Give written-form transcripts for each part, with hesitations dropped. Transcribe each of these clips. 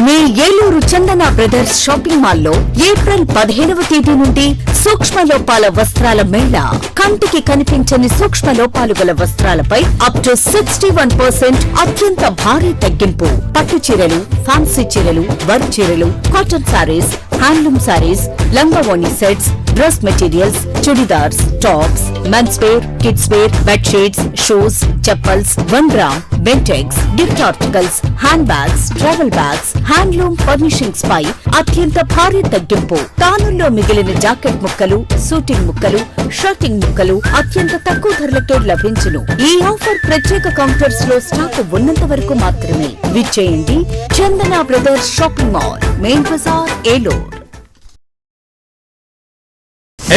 మీ ఏలూరు చందన brothers shopping మాల్లో April 15వ తేదీ నుండి సూక్ష్మ లోపాల వస్త్రాల మేళా. కంటికి కనిపించని సూక్ష్మ లోపాలు గల వస్త్రాలపై అప్ టు 61% అత్యంత భారీ తగ్గింపు. పట్టు చీరలు, ఫ్యాన్సీ చీరలు, వర్క్ చీరలు, కాటన్ సారీస్, హ్యాండ్లూమ్ సారీస్, లంగావోణి sets, dress materials, churidars, tops, men's wear, kids wear, bedsheets, shoes, chappals, 1 gram, Bentex, gift articles, hand bags, travel bags, handloom furnishings పై అత్యంత భారీ తగ్గింపు. తానుల్లో మిగిలిన జాకెట్ ముక్కలు, సూటింగ్ ముక్కలు, షర్టింగ్ ముక్కలు అత్యంత తక్కువ ధరలకే లభించును. ఈ ఆఫర్ ప్రత్యేక కౌంటర్స్ లో స్టాక్ ఉన్నంత వరకు మాత్రమే. విచ్చేయండి Chandana brothers shopping mall, main Bazar, Eluru.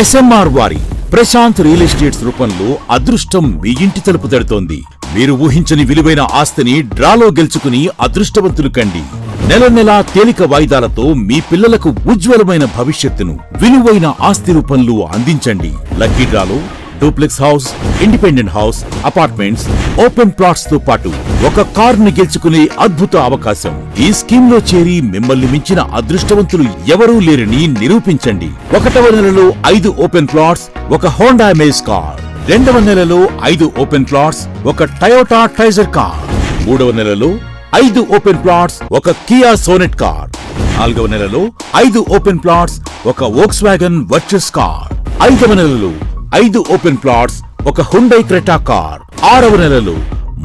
SMR వారి ప్రశాంత్ రియల్ ఎస్టేట్స్ రూపంలో అదృష్టం మీ ఇంటి తలుపు తడుతోంది. మీరు ఊహించని విలువైన ఆస్తిని డ్రాలో గెలుచుకుని అదృష్టవంతులు కండి. నెల నెలా తేలిక వాయిదాలతో మీ పిల్లలకు ఉజ్వలమైన భవిష్యత్తును విలువైన ఆస్తి రూపంలో అందించండి. లక్కీ డ్రాలో duplex house, independent house, apartments, open plots తో పాటు ఒక కారుని గెలుచుకునే అద్భుత అవకాశం. ఈ స్కీమ్ లో చేరి మిమ్మల్ని మించిన అదృష్టవంతులు ఎవరూ లేరని నిరూపించండి. 1వ నెలలో 5 ఓపెన్ ప్లాట్స్, ఒక హోండా అమేజ్ కార్. 2వ నెలలో 5 ఓపెన్ ప్లాట్స్, ఒక టయోటా ట్రైజర్ కార్. 3వ నెలలో 5 ఓపెన్ ప్లాట్స్, ఒక కియా సోనెట్ కార్. 4వ నెలలో 5 ఓపెన్ ప్లాట్స్, ఒక వోక్స్ వ్యాగన్ వర్చస్ కార్. 5వ నెలలో 5 ఓపెన్ ప్లాట్స్, ఒక హుండై క్రెటా కార్. 6వ నెలలో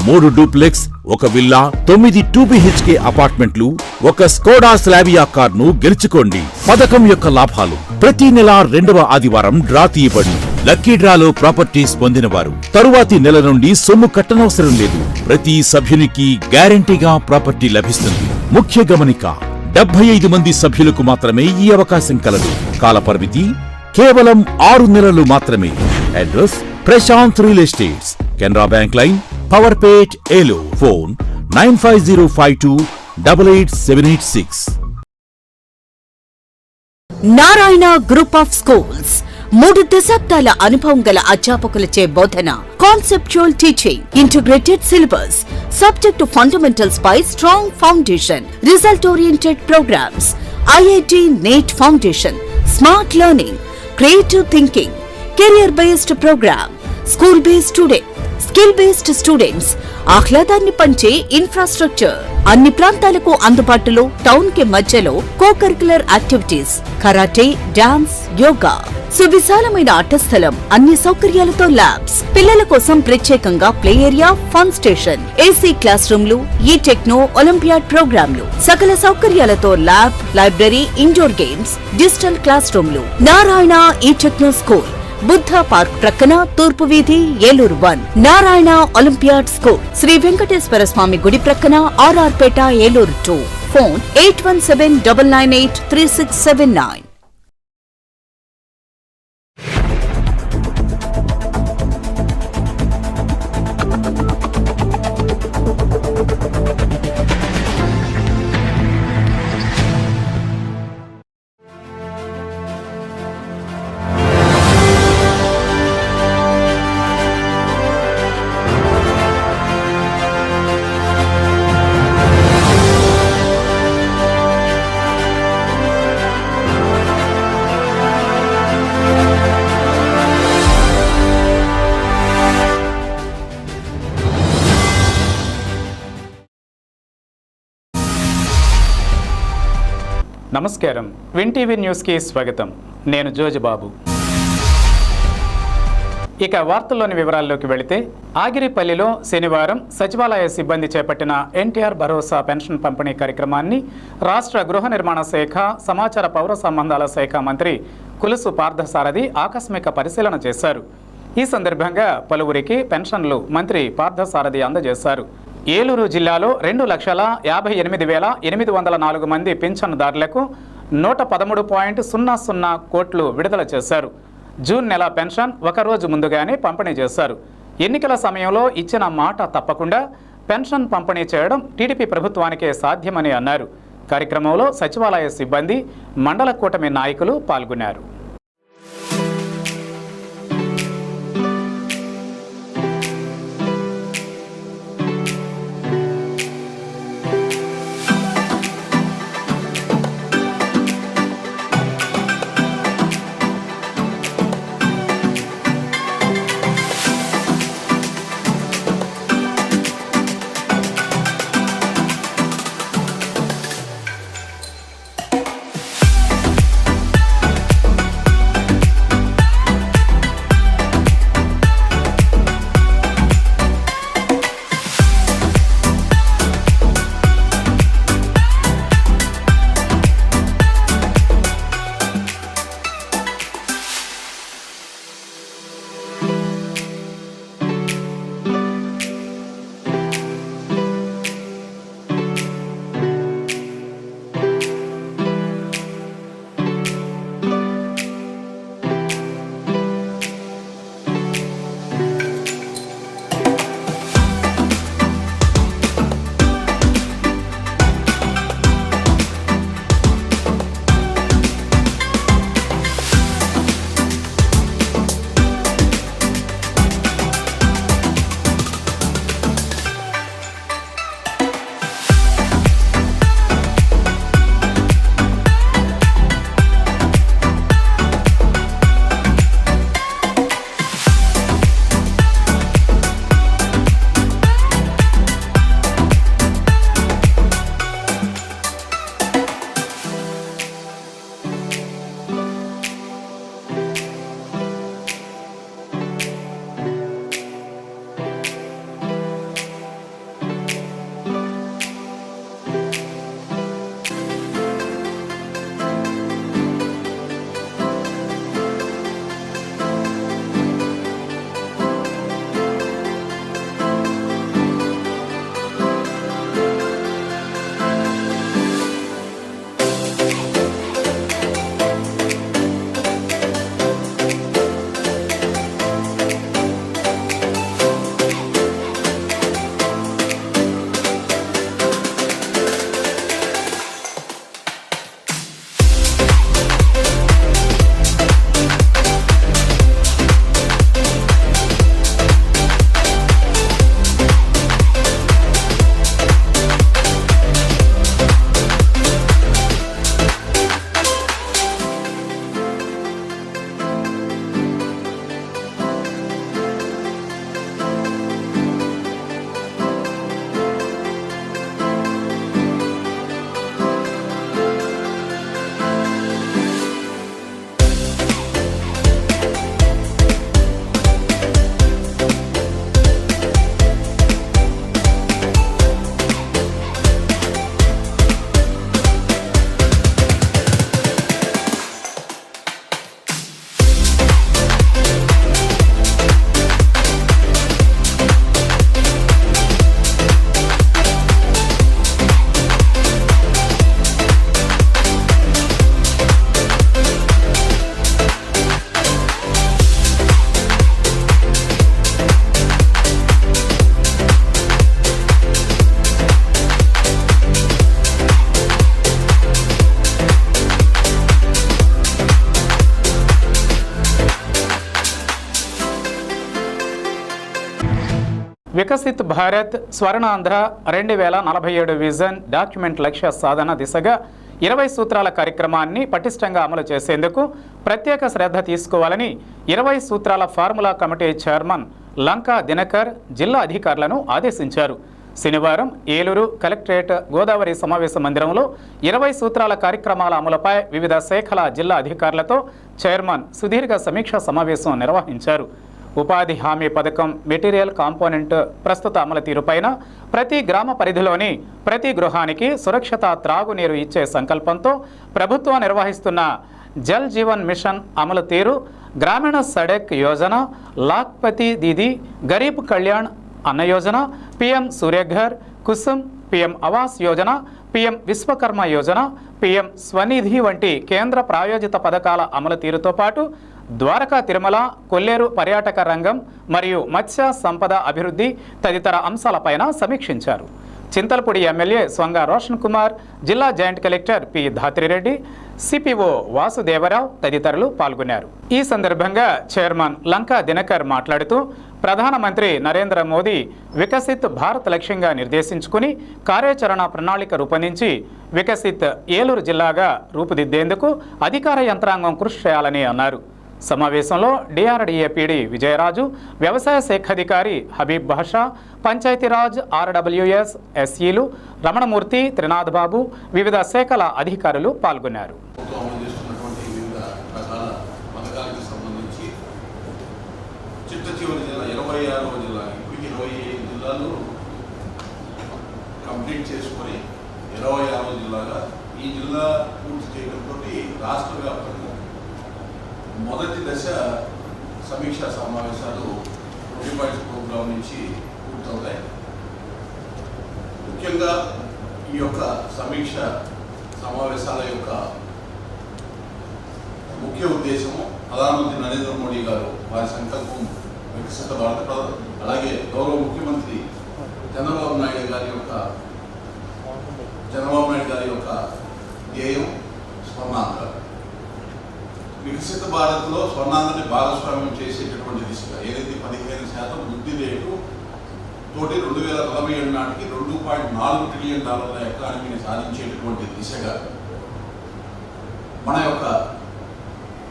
3 డూప్లెక్స్, ఒక విల్లా, 9 2BHK అపార్ట్మెంట్లు, ఒక స్కోడా స్లావియా కార్ ను గెలుచుకోండి. పథకం యొక్క లాభాలు: ప్రతి నెల 2వ ఆదివారం డ్రా తీయబడి లక్కీ డ్రాలో ప్రాపర్టీస్ పొందిన వారు తరువాతి నెల నుండి సొమ్ము కట్టనవసరం లేదు. ప్రతి సభ్యునికి గ్యారంటీగా ప్రాపర్టీ లభిస్తుంది. ముఖ్య గమనిక: 75 మంది సభ్యులకు మాత్రమే ఈ అవకాశం కలదు. కాల పరిమితి కేవలం 6 నెలలు మాత్రమే. Address: Prashanth real estates, Canara bank line, Powerpet, Eluru. Phone 9505288786. Narayana group of schools 3 దశాబ్దాల అనుభవం గల అధ్యాపకులచే బోధన. Conceptual teaching, integrated syllabus, subject fundamentals పై strong foundation, result oriented programs, IIT NEET foundation, smart learning, creative thinking, career based program, school based student, skill based students, ఆహ్లాదాన్ని పంచే infrastructure, అన్ని ప్రాంతాలకు అందుబాటులో, టౌన్ కి మధ్యలో co curricular activities, karate, dance, yoga, సువిశాలమైన ఆట స్థలం, అన్ని సౌకర్యాలతో ల్యాబ్స్, పిల్లల కోసం ప్రత్యేకంగా play area, fun station, AC class రూమ్లు, ఈ టెక్నో ఒలింపియాడ్ ప్రోగ్రాంలు, సకల సౌకర్యాలతో lab, library, indoor games, digital class రూమ్లు. నారాయణ ఈ టెక్నో స్కూల్, బుద్ధ పార్క్ ప్రక్కన, తూర్పు వీధి, ఏలూరు 1. నారాయణ ఒలింపియాడ్ స్కూల్, శ్రీ వెంకటేశ్వర స్వామి గుడి ప్రక్కన, RR పేట, ఏలూరు 2. ఫోన్ 8179983679. నమస్కారం, విన్ టీవీ న్యూస్కి స్వాగతం. నేను జోజిబాబు. ఇక వార్తల్లోని వివరాల్లోకి వెళితే, ఆగిరిపల్లిలో శనివారం సచివాలయ సిబ్బంది చేపట్టిన NTR భరోసా పెన్షన్ పంపిణీ కార్యక్రమాన్ని రాష్ట్ర గృహ నిర్మాణ శాఖ, సమాచార పౌర సంబంధాల శాఖ మంత్రి కులుసు పార్థసారథి ఆకస్మిక పరిశీలన చేశారు. ఈ సందర్భంగా పలువురికి పెన్షన్లు మంత్రి పార్థసారథి అందజేశారు. ఏలూరు జిల్లాలో 2,58,804 మంది పింఛన్దారులకు 113.00 కోట్లు విడుదల చేశారు. జూన్ నెల పెన్షన్ ఒకరోజు ముందుగానే పంపిణీ చేశారు. ఎన్నికల సమయంలో ఇచ్చిన మాట తప్పకుండా పెన్షన్ పంపిణీ చేయడం టీడీపీ ప్రభుత్వానికే సాధ్యమని అన్నారు. కార్యక్రమంలో సచివాలయ సిబ్బంది, మండల కూటమి నాయకులు పాల్గొన్నారు. వికసిత్ భారత్ స్వర్ణాంధ్ర 2047 విజన్ డాక్యుమెంట్ లక్ష్య సాధన దిశగా 20 సూత్రాల కార్యక్రమాన్ని పటిష్టంగా అమలు చేసేందుకు ప్రత్యేక శ్రద్ధ తీసుకోవాలని 20 సూత్రాల formula committee chairman Lanka Dinakar జిల్లా అధికారులను ఆదేశించారు. శనివారం ఏలూరు కలెక్టరేట్ గోదావరి సమావేశ మందిరంలో 20 సూత్రాల కార్యక్రమాల అమలుపై వివిధ శాఖల జిల్లా అధికారులతో చైర్మన్ సుదీర్ఘ సమీక్షా సమావేశం నిర్వహించారు. ఉపాధి హామీ పథకం మెటీరియల్ కాంపోనెంట్ ప్రస్తుత అమలు తీరుపైన, ప్రతి గ్రామ పరిధిలోని ప్రతి గృహానికి సురక్షిత త్రాగునీరు ఇచ్చే సంకల్పంతో ప్రభుత్వం నిర్వహిస్తున్న జల్ జీవన్ మిషన్ అమలు తీరు, గ్రామీణ సడక్ యోజన, లాఖ్పతి దీదీ, గరీబ్ కళ్యాణ్ అన్న Yojana, PM Surya Ghar, Kusum, PM Awas Yojana, PM Vishwakarma Yojana, PM Svanidhi వంటి కేంద్ర ప్రాయోజిత పథకాల అమలు తీరుతో పాటు ద్వారకా తిరుమల, కొల్లేరు పర్యాటక రంగం మరియు మత్స్య సంపద అభివృద్ధి తదితర అంశాలపైన సమీక్షించారు. చింతలపూడి ఎమ్మెల్యే స్వంగ రోషన్ కుమార్, జిల్లా joint collector P Dhatri Reddy, CPO Vasudeva Rao తదితరులు పాల్గొన్నారు. ఈ సందర్భంగా చైర్మన్ లంకా దినకర్ మాట్లాడుతూ ప్రధానమంత్రి నరేంద్ర మోదీ వికసిత్ భారత్ లక్ష్యంగా నిర్దేశించుకుని కార్యాచరణ ప్రణాళిక రూపొందించి వికసిత్ ఏలూరు జిల్లాగా రూపుదిద్దేందుకు అధికార యంత్రాంగం కృషి చేయాలని అన్నారు. సమావేశంలో డిఆర్డీఏ పీడీ విజయరాజు, వ్యవసాయ శాఖ అధికారి హబీబ్ బాషా, పంచాయతీరాజ్ ఆర్డబ్ల్యూఎస్ ఎస్ఈలు రమణమూర్తి, త్రినాథ్ బాబు, వివిధ శాఖల అధికారులు పాల్గొన్నారు. ఈ జిల్లా పూర్తి చేయడంతో రాష్ట్ర వ్యాప్తంగా మొదటి దశ సమీక్షా సమావేశాలు రూపాయల ప్రోగ్రాం నుంచి పూర్తవుతాయి. ముఖ్యంగా ఈ యొక్క సమీక్ష సమావేశాల యొక్క ముఖ్య ఉద్దేశము ప్రధానమంత్రి నరేంద్ర మోడీ గారు వారి సంకల్పం వికసిత భారత, అలాగే గౌరవ ముఖ్యమంత్రి చంద్రబాబు నాయుడు గారి యొక్క ధ్యేయం స్వర్ణాంధ్ర. వికసిత భారత్లో స్వర్ణాంధ్రని భాగస్వామ్యం చేసేటటువంటి దిశగా ఏదైతే 15% వృద్ధి రేటు తోటి 2017 నాటికి $2.4 ట్రిలియన్ ఎకానమీని సాధించేటటువంటి దిశగా మన యొక్క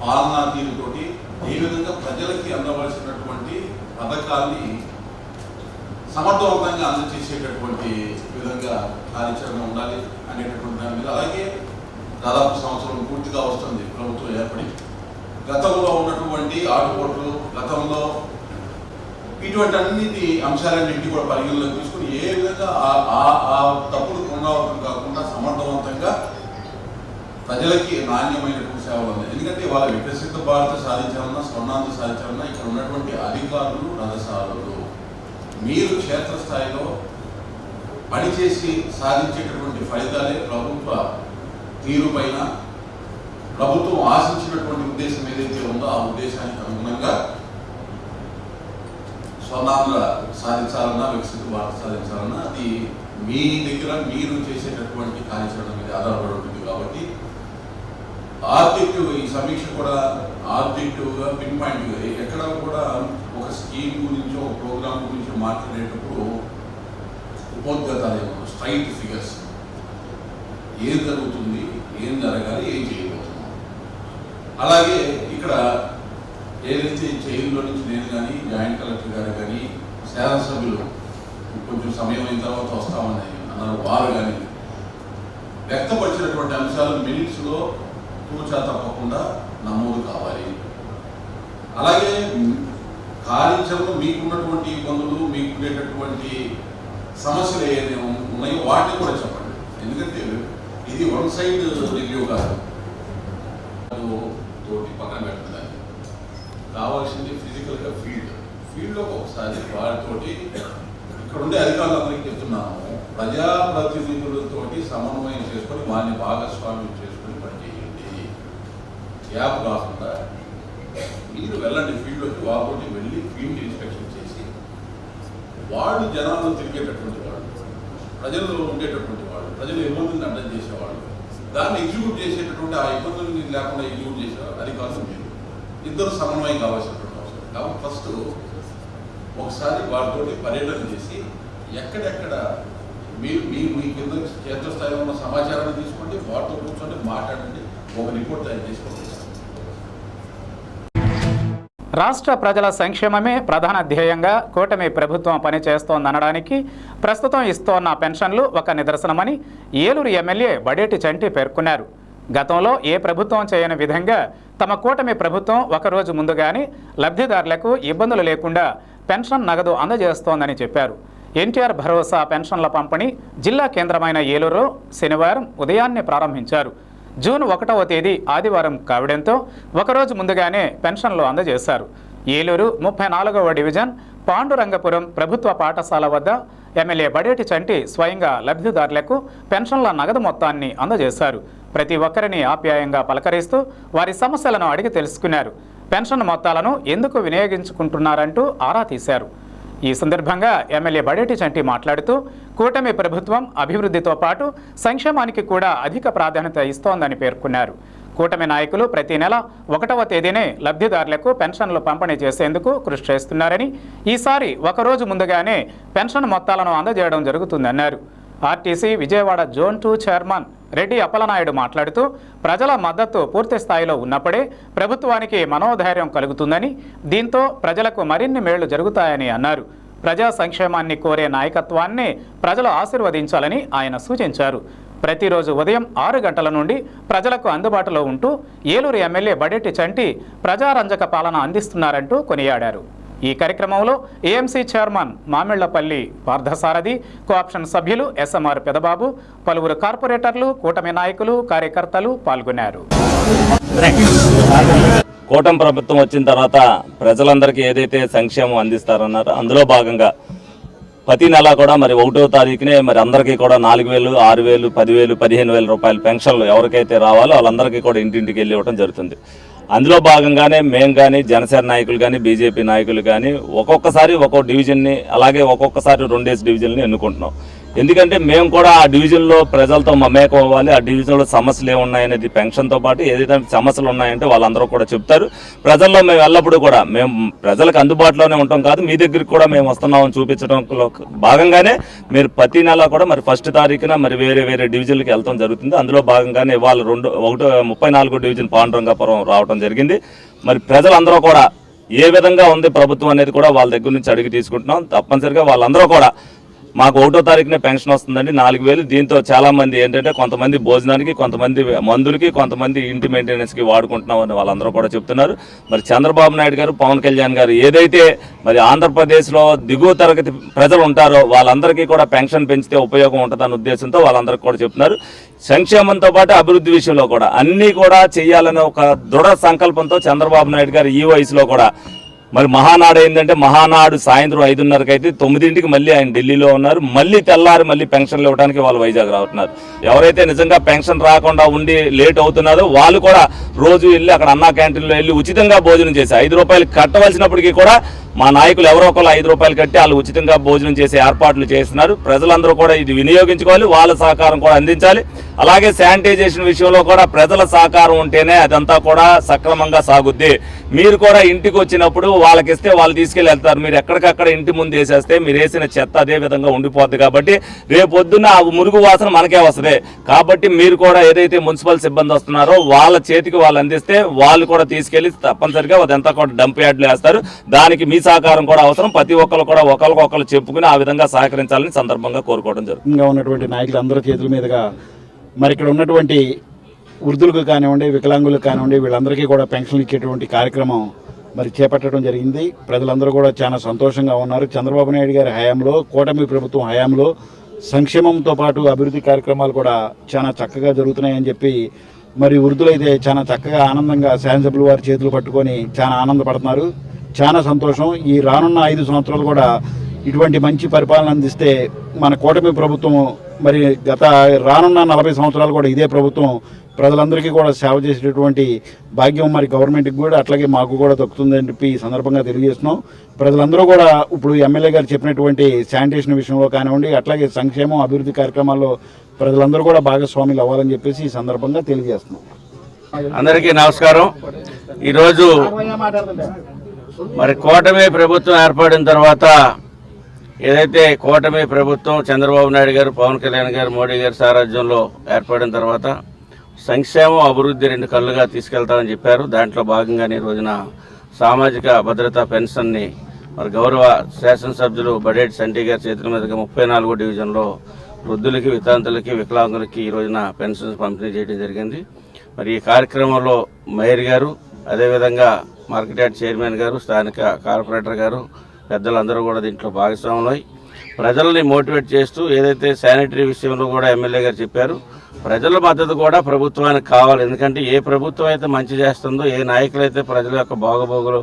పాలనా తీరుతోటి ఏ విధంగా ప్రజలకి అందవలసినటువంటి పథకాల్ని సమర్థవంతంగా అందజేసేటటువంటి విధంగా కార్యాచరణ ఉండాలి అనేటటువంటి దాని మీద, అలాగే దాదాపు సంవత్సరం పూర్తిగా వస్తుంది ప్రభుత్వం ఏర్పడి. గతంలో ఉన్నటువంటి ఆటుపోట్లు, గతంలో ఇటువంటి అన్నిటి అంశాలన్నింటి కూడా పరిగణలోకి తీసుకుని ఏ విధంగా ఆ తప్పులు పునరావృతం కాకుండా సమర్థవంతంగా ప్రజలకి నాణ్యమైనటువంటి సేవలు ఉన్నాయి. ఎందుకంటే వాళ్ళ వికసిత భారత సాధించాలన్నా, స్వర్ణాంధ్ర సాధించాలన్నా ఇక్కడ ఉన్నటువంటి అధికారులు, రథసారులు మీరు క్షేత్రస్థాయిలో పనిచేసి సాధించేటటువంటి ఫలితాలే ప్రభుత్వ తీరుపైన ప్రభుత్వం ఆశించినటువంటి ఉద్దేశం ఏదైతే ఉందో ఆ ఉద్దేశానికి అనుగుణంగా స్వర్ణాంధ్ర సాధించాలన్నా, వికసిత భారత సాధించాలన్నా అది మీ దగ్గర మీరు చేసేటటువంటి కార్యాచరణ మీద ఆధారపడి ఉంటుంది. కాబట్టి ఆబ్జెక్టివ్, ఈ సమీక్ష కూడా ఆబ్జెక్టివ్గా పిన్ పాయింట్గా ఎక్కడ కూడా ఒక స్కీమ్ గురించో ఒక ప్రోగ్రామ్ గురించో మాట్లాడేటప్పుడు ఉపోద్ఘాతాలు ఏమో స్ట్రైట్ ఫిగర్స్, ఏం జరుగుతుంది, ఏం జరగాలి, ఏం చేయబోతున్నాం. అలాగే ఇక్కడ ఏదైతే జైల్లో నుంచి నేను కానీ, జాయింట్ కలెక్టర్ గారు కానీ, శాసనసభ్యులు కొంచెం సమయం అయిన తర్వాత వస్తామని అన్నారు, వారు కానీ వ్యక్తపరిచినటువంటి అంశాలు మినిట్స్లో తూచా తప్పకుండా నమోదు కావాలి. అలాగే కార్యాచరణలో మీకున్నటువంటి ఇబ్బందులు, మీకు ఉండేటటువంటి సమస్యలు ఏదైతే ఉన్నాయో వాటిని కూడా చెప్పండి. ఎందుకంటే ఇది వన్ సైడ్ రివ్యూ కాదు, తోటి పక్కన పెట్టడానికి కావాల్సింది ఫిజికల్గా ఫీల్డ్లోకి ఒకసారి వారితోటి ఇక్కడ ఉండే అధికారులందరికీ చెప్తున్నాము, ప్రజాప్రతినిధులతోటి సమన్వయం చేసుకొని వారిని భాగస్వామ్యం చేసుకొని పనిచేయండి. గ్యాప్ కాకుండా మీరు వెళ్ళండి ఫీల్డ్లోకి, వాళ్ళతోటి వెళ్ళి ఫీల్డ్ ఇన్స్పెక్షన్ చేసి వాళ్ళు జనాల్లో తిరిగేటటువంటి వాళ్ళు, ప్రజల్లో ఉండేటటువంటి వాళ్ళు, ప్రజలు ఇబ్బందులను అర్థం చేసేవాళ్ళు, దాన్ని ఎగ్జిక్యూట్ చేసేటటువంటి ఆ ఇబ్బందులు లేకుండా ఎగ్జిక్యూట్ చేసేవాళ్ళు. అది కాదు, మీరు ఇద్దరు సమన్వయం కావాల్సినటువంటి అవసరం. కాబట్టి ఫస్ట్ 20 సూత్రాల సమీక్ష సమావేశం పూర్తయిన తర్వాత 21 సూత్రాల సమీక్ష సమావేశం ఒకసారి వారితో పర్యటన చేసి ఎక్కడెక్కడ మీరు మీ కింద క్షేత్రస్థాయిలో ఉన్న సమాచారాన్ని తీసుకోండి, వారితో కూర్చొని మాట్లాడండి, ఒక రిపోర్ట్ తయారు చేసుకోండి. రాష్ట్ర ప్రజల సంక్షేమమే ప్రధాన ధ్యేయంగా కూటమి ప్రభుత్వం పనిచేస్తోందనడానికి ప్రస్తుతం ఇస్తోన్న పెన్షన్లు ఒక నిదర్శనమని ఏలూరు ఎమ్మెల్యే బడేటి చంటి పేర్కొన్నారు. గతంలో ఏ ప్రభుత్వం చేయని విధంగా తమ కూటమి ప్రభుత్వం ఒకరోజు ముందుగానే లబ్ధిదారులకు ఇబ్బందులు లేకుండా పెన్షన్ నగదు అందజేస్తోందని చెప్పారు. ఎన్టీఆర్ భరోసా పెన్షన్ల పంపిణీ జిల్లా కేంద్రమైన ఏలూరులో శనివారం ఉదయాన్నే ప్రారంభించారు. జూన్ 1వ తేదీ ఆదివారం కావడంతో ఒకరోజు ముందుగానే పెన్షన్లు అందజేశారు. ఏలూరు 34వ డివిజన్ పాండురంగపురం ప్రభుత్వ పాఠశాల వద్ద ఎమ్మెల్యే బడేటి చంటి స్వయంగా లబ్ధిదారులకు పెన్షన్ల నగదు మొత్తాన్ని అందజేశారు. ప్రతి ఒక్కరిని ఆప్యాయంగా పలకరిస్తూ వారి సమస్యలను అడిగి తెలుసుకున్నారు. పెన్షన్ మొత్తాలను ఎందుకు వినియోగించుకుంటున్నారంటూ ఆరా తీశారు. ఈ సందర్భంగా ఎమ్మెల్యే బడేటి చంటి మాట్లాడుతూ కూటమి ప్రభుత్వం అభివృద్ధితో పాటు సంక్షేమానికి కూడా అధిక ప్రాధాన్యత ఇస్తోందని పేర్కొన్నారు. కూటమి నాయకులు ప్రతి నెల 1వ తేదీనే లబ్ధిదారులకు పెన్షన్లు పంపిణీ చేసేందుకు కృషి చేస్తున్నారని, ఈసారి ఒకరోజు ముందుగానే పెన్షన్ మొత్తాలను అందజేయడం జరుగుతుందన్నారు. RTC Vijayawada zone 2 chairman Reddy Appalanaidu మాట్లాడుతూ ప్రజల మద్దతు పూర్తి స్థాయిలో ఉన్నప్పుడే ప్రభుత్వానికి మనోధైర్యం కలుగుతుందని, దీంతో ప్రజలకు మరిన్ని మేళ్లు జరుగుతాయని అన్నారు. ప్రజా సంక్షేమాన్ని కోరే నాయకత్వాన్ని ప్రజలు ఆశీర్వదించాలని ఆయన సూచించారు. ప్రతిరోజు ఉదయం 6 గంటల నుండి ప్రజలకు అందుబాటులో ఉంటూ ఏలూరు ఎమ్మెల్యే బడేటి చంటి ప్రజారంజక పాలన అందిస్తున్నారంటూ కొనియాడారు. ఈ కార్యక్రమంలో AMC chairman Mamillapalli Parthasarathi, cooption సభ్యులు ఎస్ఎంఆర్ పెదబాబు, పలువురు కార్పొరేటర్లు, కూటమి నాయకులు, కార్యకర్తలు పాల్గొన్నారు. కూటమి ప్రభుత్వం వచ్చిన తర్వాత ప్రజలందరికీ ఏదైతే సంక్షేమం అందిస్తారన్నారో అందులో భాగంగా ప్రతి నెల కూడా మరి 1వ తారీఖునే మరి అందరికీ కూడా 4,000, 6,000, 10,000, 15,000 రూపాయల పెన్షన్లు ఎవరికైతే రావాలో వాళ్ళందరికీ కూడా ఇంటింటికి వెళ్ళి ఇవ్వడం జరుగుతుంది. అందులో భాగంగానే మేము కానీ జనసేన నాయకులు కానీ బీజేపీ నాయకులు కానీ ఒక్కొక్కసారి ఒక్కో డివిజన్ని అలాగే ఒక్కొక్కసారి 2 డివిజన్లు ఎన్నుకుంటున్నాం. ఎందుకంటే మేము కూడా ఆ డివిజన్లో ప్రజలతో మమేకం అవ్వాలి. ఆ డివిజన్లో సమస్యలు ఏమున్నాయనేది పెన్షన్తో పాటు ఏదైతే సమస్యలు ఉన్నాయంటే వాళ్ళందరూ కూడా చెప్తారు. ప్రజల్లో మేము ఎల్లప్పుడూ కూడా మేము ప్రజలకు అందుబాటులోనే ఉంటాం కాదు, మీ దగ్గరికి కూడా మేము వస్తున్నామని చూపించడంలో భాగంగానే మీరు ప్రతి నెల కూడా మరి 1వ తారీఖున మరి వేరే డివిజన్లకి వెళ్తాం జరుగుతుంది. అందులో భాగంగానే ఇవాళ 34 డివిజన్ పాండురంగాపురం రావడం జరిగింది. మరి ప్రజలందరూ కూడా ఏ విధంగా ఉంది ప్రభుత్వం అనేది కూడా వాళ్ళ దగ్గర నుంచి అడిగి తీసుకుంటున్నాం. తప్పనిసరిగా వాళ్ళందరూ కూడా మాకు 1వ తారీఖునే పెన్షన్ వస్తుందండి 4,000. దీంతో చాలా మంది ఏంటంటే కొంతమంది భోజనానికి, కొంతమంది మందులకి, కొంతమంది ఇంటి మెయింటెనెన్స్కి వాడుకుంటున్నామని వాళ్ళందరూ కూడా చెప్తున్నారు. మరి చంద్రబాబు నాయుడు గారు, పవన్ కళ్యాణ్ గారు ఏదైతే మరి ఆంధ్రప్రదేశ్లో దిగువ తరగతి ప్రజలు ఉంటారో వాళ్ళందరికీ కూడా పెన్షన్ పెంచితే ఉపయోగం ఉంటుందన్న ఉద్దేశంతో వాళ్ళందరికీ కూడా చెప్తున్నారు. సంక్షేమంతో పాటు అభివృద్ధి విషయంలో కూడా అన్నీ కూడా చేయాలనే ఒక దృఢ సంకల్పంతో చంద్రబాబు నాయుడు గారు ఈ వయసులో కూడా మరి మహానాడు ఏంటంటే మహానాడు సాయంత్రం 5:30కి అయితే 9ంటికి మళ్ళీ ఆయన ఢిల్లీలో ఉన్నారు. మళ్ళీ తెల్లారి మళ్ళీ పెన్షన్లు ఇవ్వడానికి వాళ్ళు వైజాగ్ రావుతున్నారు. ఎవరైతే నిజంగా పెన్షన్ రాకుండా ఉండి లేట్ అవుతున్నారో వాళ్ళు కూడా రోజు వెళ్ళి అక్కడ అన్నా క్యాంటీన్లో వెళ్ళి ఉచితంగా భోజనం చేసి 5 రూపాయలు కట్టవలసినప్పటికీ కూడా మా నాయకులు ఎవరో ఒకళ్ళు 5 రూపాయలు కట్టి వాళ్ళు ఉచితంగా భోజనం చేసే ఏర్పాట్లు చేస్తున్నారు. ప్రజలందరూ కూడా ఇది వినియోగించుకోవాలి, వాళ్ళ సహకారం కూడా అందించాలి. అలాగే శానిటైజేషన్ విషయంలో కూడా ప్రజల సహకారం ఉంటేనే అదంతా కూడా సక్రమంగా సాగుద్ది. మీరు కూడా ఇంటికి వచ్చినప్పుడు వాళ్ళకి ఇస్తే వాళ్ళు తీసుకెళ్ళి వెళ్తారు. మీరు ఎక్కడికక్కడ ఇంటి ముందు వేసేస్తే మీరు వేసిన చెత్త అదే విధంగా ఉండిపోద్ది. కాబట్టి రేపొద్దున ఆ మురుగు వాసన మనకే వస్తుంది. కాబట్టి మీరు కూడా ఏదైతే మున్సిపల్ సిబ్బంది వస్తున్నారో వాళ్ళ చేతికి వాళ్ళు అందిస్తే వాళ్ళు కూడా తీసుకెళ్లి తప్పనిసరిగా అదంతా కూడా డంప్ యార్డ్లు వేస్తారు. దానికి మీ సహకారం కూడా అవసరం. ప్రతి ఒక్కరు కూడా ఒకరికొకరు చెప్పుకుని ఆ విధంగా సహకరించాలని సందర్భంగా కోరుకోవడం జరుగుతుంది. ఉన్నటువంటి నాయకులు అందరి చేతుల మీదుగా మరి ఇక్కడ ఉన్నటువంటి వృద్ధులకు కానివ్వండి, వికలాంగులకు కానివ్వండి, వీళ్ళందరికీ కూడా పెన్షన్లు ఇచ్చేటువంటి కార్యక్రమం మరి చేపట్టడం జరిగింది. ప్రజలందరూ కూడా చాలా సంతోషంగా ఉన్నారు. చంద్రబాబు నాయుడు గారి హయాంలో, కూటమి ప్రభుత్వం హయాంలో సంక్షేమంతో పాటు అభివృద్ధి కార్యక్రమాలు కూడా చాలా చక్కగా జరుగుతున్నాయని చెప్పి మరి వృద్ధులైతే చాలా చక్కగా ఆనందంగా శాసనసభ్యుల వారి చేతులు పట్టుకొని చాలా ఆనందపడుతున్నారు. చాలా సంతోషం. ఈ రానున్న 5 సంవత్సరాలు కూడా ఇటువంటి మంచి పరిపాలన అందిస్తే మన కూటమి ప్రభుత్వం మరి రానున్న 40 సంవత్సరాలు కూడా ఇదే ప్రభుత్వం ప్రజలందరికీ కూడా సేవ చేసేటటువంటి భాగ్యం మరి గవర్నమెంట్కి కూడా అట్లాగే మాకు కూడా దక్కుతుందని చెప్పి ఈ సందర్భంగా తెలియజేస్తున్నాం. ప్రజలందరూ కూడా ఇప్పుడు ఎమ్మెల్యే గారు చెప్పినటువంటి శానిటేషన్ విషయంలో కానివ్వండి, అట్లాగే సంక్షేమం అభివృద్ధి కార్యక్రమాల్లో ప్రజలందరూ కూడా భాగస్వాములు అవ్వాలని చెప్పేసి ఈ సందర్భంగా తెలియజేస్తున్నాం. అందరికీ నమస్కారం. ఈరోజు మరి కూటమి ప్రభుత్వం ఏర్పడిన తర్వాత ఏదైతే కూటమి ప్రభుత్వం చంద్రబాబు నాయుడు గారు, పవన్ కళ్యాణ్ గారు, మోడీ గారి సారథ్యంలో ఏర్పడిన తర్వాత సంక్షేమం, అభివృద్ధి రెండు కళ్ళుగా తీసుకెళ్తామని చెప్పారు. దాంట్లో భాగంగానే ఈ రోజున సామాజిక భద్రతా పెన్షన్ని మరి గౌరవ శాసనసభ్యులు బడేటి సంటి గారి చేతుల మీదుగా 34వ డివిజన్లో వృద్ధులకి, వితంతులకి, వికలాంగులకి ఈ రోజున పెన్షన్స్ పంపిణీ చేయడం జరిగింది. మరి ఈ కార్యక్రమంలో మేయర్ గారు, అదేవిధంగా మార్కెట్ యార్డ్ చైర్మన్ గారు, స్థానిక కార్పొరేటర్ గారు, పెద్దలందరూ కూడా దీంట్లో భాగస్వాములై ప్రజల్ని మోటివేట్ చేస్తూ ఏదైతే శానిటరీ విషయంలో కూడా ఎమ్మెల్యే గారు చెప్పారు, ప్రజల మద్దతు కూడా ప్రభుత్వానికి కావాలి. ఎందుకంటే ఏ ప్రభుత్వం అయితే మంచి చేస్తుందో, ఏ నాయకులు అయితే ప్రజల యొక్క బాగోగులు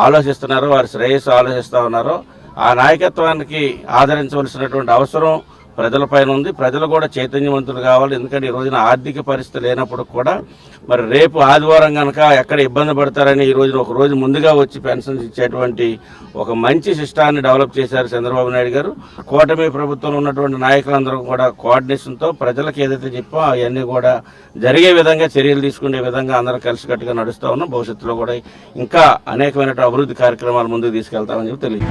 ఆలోచిస్తున్నారో, వారి శ్రేయస్సు ఆలోచిస్తూ ఉన్నారో ఆ నాయకత్వానికి ఆదరించవలసినటువంటి అవసరం ప్రజలపైన ఉంది. ప్రజలు కూడా చైతన్యవంతులు కావాలి. ఎందుకంటే ఈ రోజున ఆర్థిక పరిస్థితి లేనప్పుడు కూడా మరి రేపు ఆదివారం కనుక ఎక్కడ ఇబ్బంది పడతారని ఈ రోజున ఒక రోజు ముందుగా వచ్చి పెన్షన్స్ ఇచ్చేటువంటి ఒక మంచి సిస్టాన్ని డెవలప్ చేశారు చంద్రబాబు నాయుడు గారు. కూటమి ప్రభుత్వంలో ఉన్నటువంటి నాయకులందరూ కూడా కోఆర్డినేషన్తో ప్రజలకు ఏదైతే చెప్పో అవన్నీ కూడా జరిగే విధంగా చర్యలు తీసుకునే విధంగా అందరూ కలిసికట్టుగా నడుస్తూ ఉన్నాం. భవిష్యత్తులో కూడా ఇంకా అనేకమైన అభివృద్ధి కార్యక్రమాలు ముందుకు తీసుకెళ్తామని చెప్పి తెలియదు.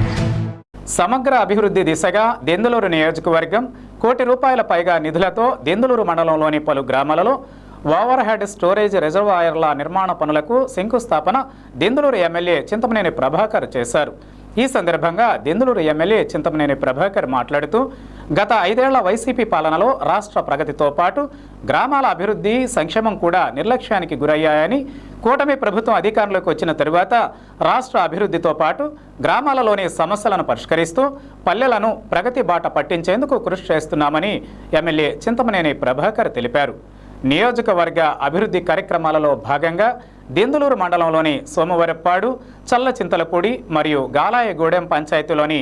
సమగ్ర అభివృద్ధి దిశగా దెందులూరు నియోజకవర్గం ₹1 కోటి పైగా నిధులతో దెందులూరు మండలంలోని పలు గ్రామాలలో ఓవర్ హెడ్ స్టోరేజ్ రిజర్వాయర్ల నిర్మాణ పనులకు శంకుస్థాపన దెందులూరు ఎమ్మెల్యే చింతమనేని ప్రభాకర్ చేశారు. ఈ సందర్భంగా దెందులూరు ఎమ్మెల్యే చింతమనేని ప్రభాకర్ మాట్లాడుతూ గత 5 ఏళ్ల వైసీపీ పాలనలో రాష్ట్ర ప్రగతితో పాటు గ్రామాల అభివృద్ధి, సంక్షేమం కూడా నిర్లక్ష్యానికి గురయ్యాయని, కూటమి ప్రభుత్వం అధికారంలోకి వచ్చిన తరువాత రాష్ట్ర అభివృద్ధితో పాటు గ్రామాలలోని సమస్యలను పరిష్కరిస్తూ పల్లెలను ప్రగతి బాట పట్టించేందుకు కృషి చేస్తున్నామని ఎమ్మెల్యే చింతమనేని ప్రభాకర్ తెలిపారు. నియోజకవర్గ అభివృద్ధి కార్యక్రమాలలో భాగంగా దెందులూరు మండలంలోని సోమవరప్పాడు, చల్లచింతలపూడి మరియు గాలాయగూడెం పంచాయతీలోని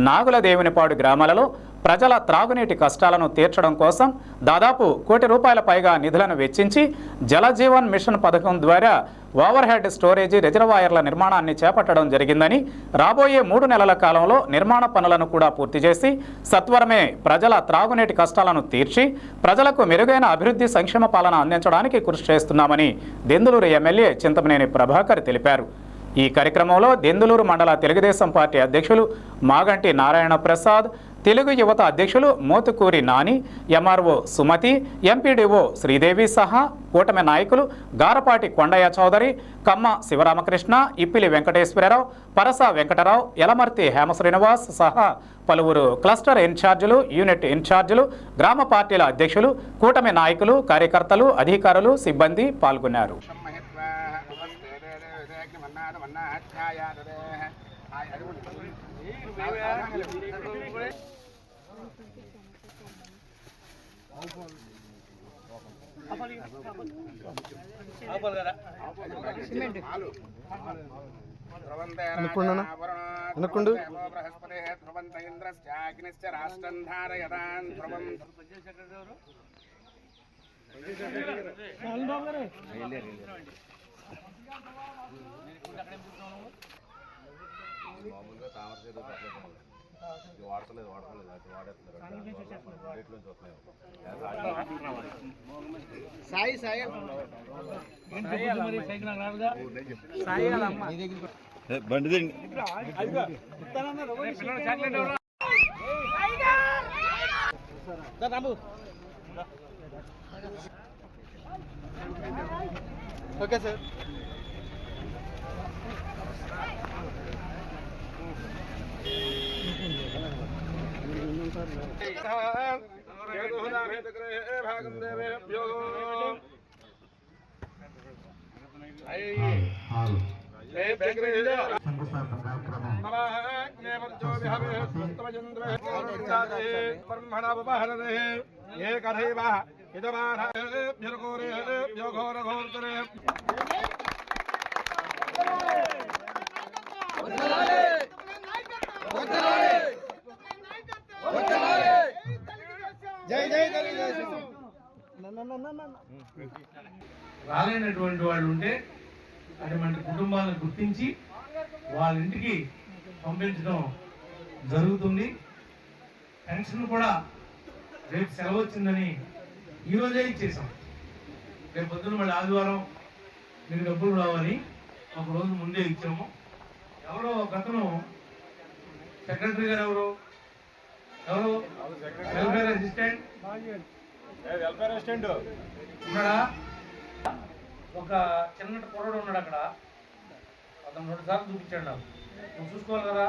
నాగులదేవునిపాడు గ్రామాలలో ప్రజల త్రాగునీటి కష్టాలను తీర్చడం కోసం దాదాపు ₹1 కోటి పైగా నిధులను వెచ్చించి జలజీవన్ మిషన్ పథకం ద్వారా ఓవర్ హెడ్ స్టోరేజీ రిజర్వాయర్ల నిర్మాణాన్ని చేపట్టడం జరిగిందని, రాబోయే 3 నెలల కాలంలో నిర్మాణ పనులను కూడా పూర్తి చేసి సత్వరమే ప్రజల త్రాగునీటి కష్టాలను తీర్చి ప్రజలకు మెరుగైన అభివృద్ధి, సంక్షేమ పాలన అందించడానికి కృషి చేస్తున్నామని దెందులూరు ఎమ్మెల్యే చింతమనేని ప్రభాకర్ తెలిపారు. ఈ కార్యక్రమంలో దెందులూరు మండల తెలుగుదేశం పార్టీ అధ్యక్షులు మాగంటి నారాయణ ప్రసాద్, తెలుగు యువత అధ్యక్షులు మోతుకూరి నాని, ఎంఆర్ఓ సుమతి, ఎంపీడీఓ శ్రీదేవి సహా కూటమి నాయకులు గారపాటి కొండయ్య చౌదరి, కమ్మ శివరామకృష్ణ, ఇప్పిలి వెంకటేశ్వరరావు, పరస వెంకటరావు, యలమర్తి హేమ శ్రీనివాస్ సహా పలువురు క్లస్టర్ ఇన్ఛార్జీలు, యూనిట్ ఇన్ఛార్జీలు, గ్రామ పార్టీల అధ్యక్షులు, కూటమి నాయకులు, కార్యకర్తలు, అధికారులు, సిబ్బంది పాల్గొన్నారు. అనుకుండు సాయి సాయి బండి ఓకే సార్. రాలేనటువంటి వాళ్ళు ఉంటే అటువంటి కుటుంబాలను గుర్తించి వాళ్ళ ఇంటికి పంపించడం జరుగుతుంది. పెన్షన్ కూడా రేపు సెలవు వచ్చిందని ఈరోజే ఇచ్చేసాం. రేపు పొద్దున మళ్ళీ ఆదివారం మీకు డబ్బులు రావని ఒక రోజు ముందే ఇచ్చాము. ఎవరు గతను సెక్రటరీ గారు ఎవరు వెల్ఫేర్ అసిస్టెంట్ ఉన్నాడా? ఒక చిన్నటి కుర్రాడు ఉన్నాడు అక్కడ, అతను 2 సార్లు చూపించాడు నాకు. నువ్వు చూసుకోవాలి కదా.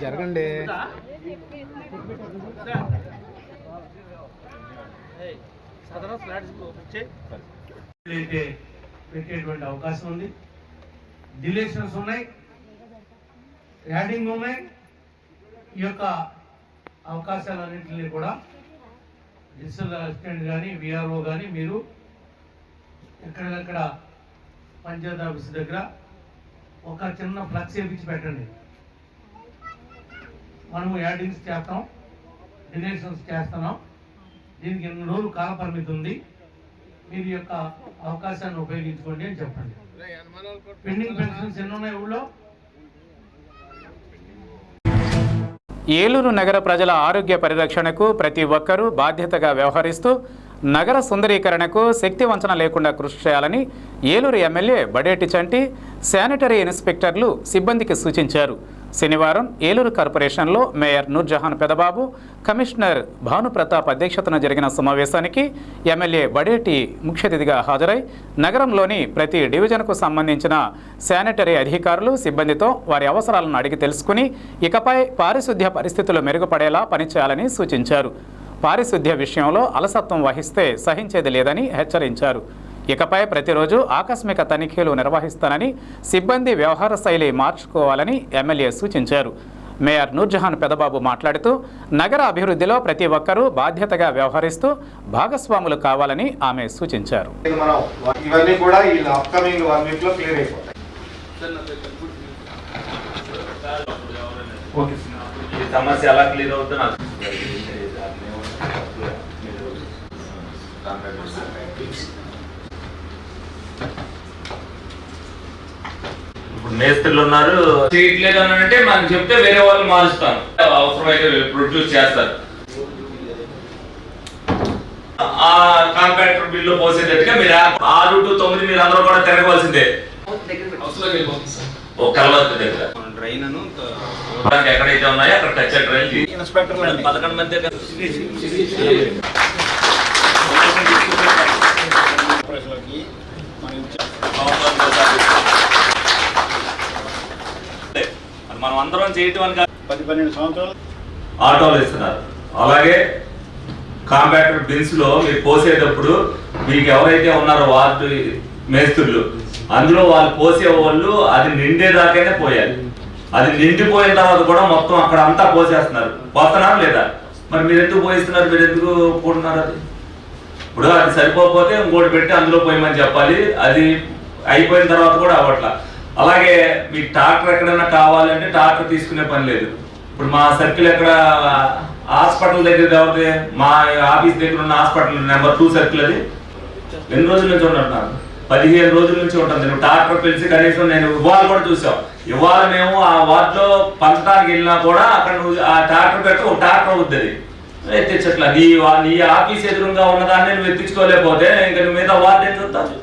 జరగండి. పెట్టేటువంటి అవకాశం ఉంది. డిలేషన్స్ ఉన్నాయి, యాడింగ్ ఉన్నాయి. ఈ యొక్క అవకాశాలన్నింటినీ కూడా డిజిటల్ అసిస్టెంట్ కానీ విఆర్ఓ కానీ మీరు ఎక్కడికక్కడ పంచాయతీ ఆఫీస్ దగ్గర ఒక చిన్న ఫ్లక్స్ వేపించి పెట్టండి. మనము యాడింగ్స్ చేస్తాం, డిలేషన్స్ చేస్తున్నాం. దీనికి 2 రోజులు కాల పరిమితి ఉంది. మీరు యొక్క అవకాశాన్ని ఉపయోగించుకోండి అని చెప్పండి. పెండింగ్ పెన్షన్స్ ఎన్ని ఉన్నాయి ఊళ్ళో? ఏలూరు నగర ప్రజల ఆరోగ్య పరిరక్షణకు ప్రతి ఒక్కరూ బాధ్యతగా వ్యవహరిస్తూ నగర సుందరీకరణకు శక్తి వంచన లేకుండా కృషి చేయాలని ఏలూరు ఎమ్మెల్యే బడేటి చంటి శానిటరీ ఇన్స్పెక్టర్లు సిబ్బందికి సూచించారు. శనివారం ఏలూరు కార్పొరేషన్లో మేయర్ నూర్జహాన్ పెదబాబు, కమిషనర్ భానుప్రతాప్ అధ్యక్షతన జరిగిన సమావేశానికి ఎమ్మెల్యే బడేటి ముఖ్య అతిథిగా హాజరై నగరంలోని ప్రతి డివిజన్కు సంబంధించిన శానిటరీ అధికారులు సిబ్బందితో వారి అవసరాలను అడిగి తెలుసుకుని ఇకపై పారిశుద్ధ్య పరిస్థితులు మెరుగుపడేలా పనిచేయాలని సూచించారు. పారిశుద్ధ్య విషయంలో అలసత్వం వహిస్తే సహించేది లేదని హెచ్చరించారు. ఇకపై ప్రతిరోజు ఆకస్మిక తనిఖీలు నిర్వహిస్తానని, సిబ్బంది వ్యవహార శైలి మార్చుకోవాలని ఎమ్మెల్యే సూచించారు. మేయర్ నూర్జహాన్ పెదబాబు మాట్లాడుతూ నగర అభివృద్ధిలో ప్రతి ఒక్కరూ బాధ్యతగా వ్యవహరిస్తూ భాగస్వాములు కావాలని ఆమె సూచించారు. ఇవన్నీ కూడా ఈ అప్కమింగ్ 1 వీక్ లో క్లియర్ అయిపోతాయి. సమస్య ఎలా క్లియర్ అవుతుందో ఇప్పుడు మేస్త్రులు ఉన్నారు, చేయట్లేదు అని అంటే మనకు చెప్తే వేరే వాళ్ళు మారుస్తాను, అవసరమైతే ప్రొడ్యూస్ చేస్తారు. ఆ కాంట్రాక్టర్ బిల్లు పోసేటట్టుగా మీరు 6 to 9 మీరు అందరూ కూడా తిరగవలసిందే. కలవద్దు దగ్గర ఎక్కడైతే ఉన్నాయో అక్కడ టచ్ డ్రైన్ ఇన్స్పెక్టర్ 11 మంది మనం అందరం చేయటం అని 10-12 సంవత్సరాలు ఆటోలు ఇస్తున్నారు. అలాగే కాంట్రాక్టర్ బిల్స్ లో మీరు పోసేటప్పుడు మీకు ఎవరైతే ఉన్నారో వార్డు మేస్త్రులు, అందులో వాళ్ళు పోసే వాళ్ళు అది నిండేదాకైనా పోయాలి. అది నిండిపోయిన తర్వాత కూడా మొత్తం అక్కడ అంతా పోసేస్తున్నారు. పోతున్నారా లేదా? మరి మీరు ఎందుకు పోయిస్తున్నారు? మీరు ఎందుకు పోతున్నారు? అది ఇప్పుడు అది సరిపోకపోతే ఇంకోటి పెట్టి అందులో పోయమని చెప్పాలి. అది అయిపోయిన తర్వాత కూడా అవ్వట్లా. అలాగే మీకు ట్రాక్టర్ ఎక్కడైనా కావాలంటే ట్రాక్టర్ తీసుకునే పని లేదు. ఇప్పుడు మా సర్కిల్ ఎక్కడ హాస్పిటల్ దగ్గర కాబట్టి మా ఆఫీస్ దగ్గర ఉన్న హాస్పిటల్ నెంబర్ 2 సర్కిల్ అది ఎన్ని రోజుల నుంచి ఉంటున్నారు? 15 రోజుల నుంచి ఉంటుంది. నువ్వు ట్రాక్టర్ పిలిచి కనీసం నేను ఇవాళ కూడా చూసాం. ఇవాళ మేము ఆ వార్డులో పంచడానికి వెళ్ళినా కూడా అక్కడ నువ్వు ఆ ట్రాక్టర్ పెట్టి ఒక ట్రాక్టర్ అవుతుంది ఎత్తించట్లా. నీ ఆఫీస్ ఎదురుగా ఉన్నదాన్ని నువ్వు ఎత్తించుకోలేకపోతే ఇంకా నువ్వు మీద వార్డు ఏం చూస్తావు?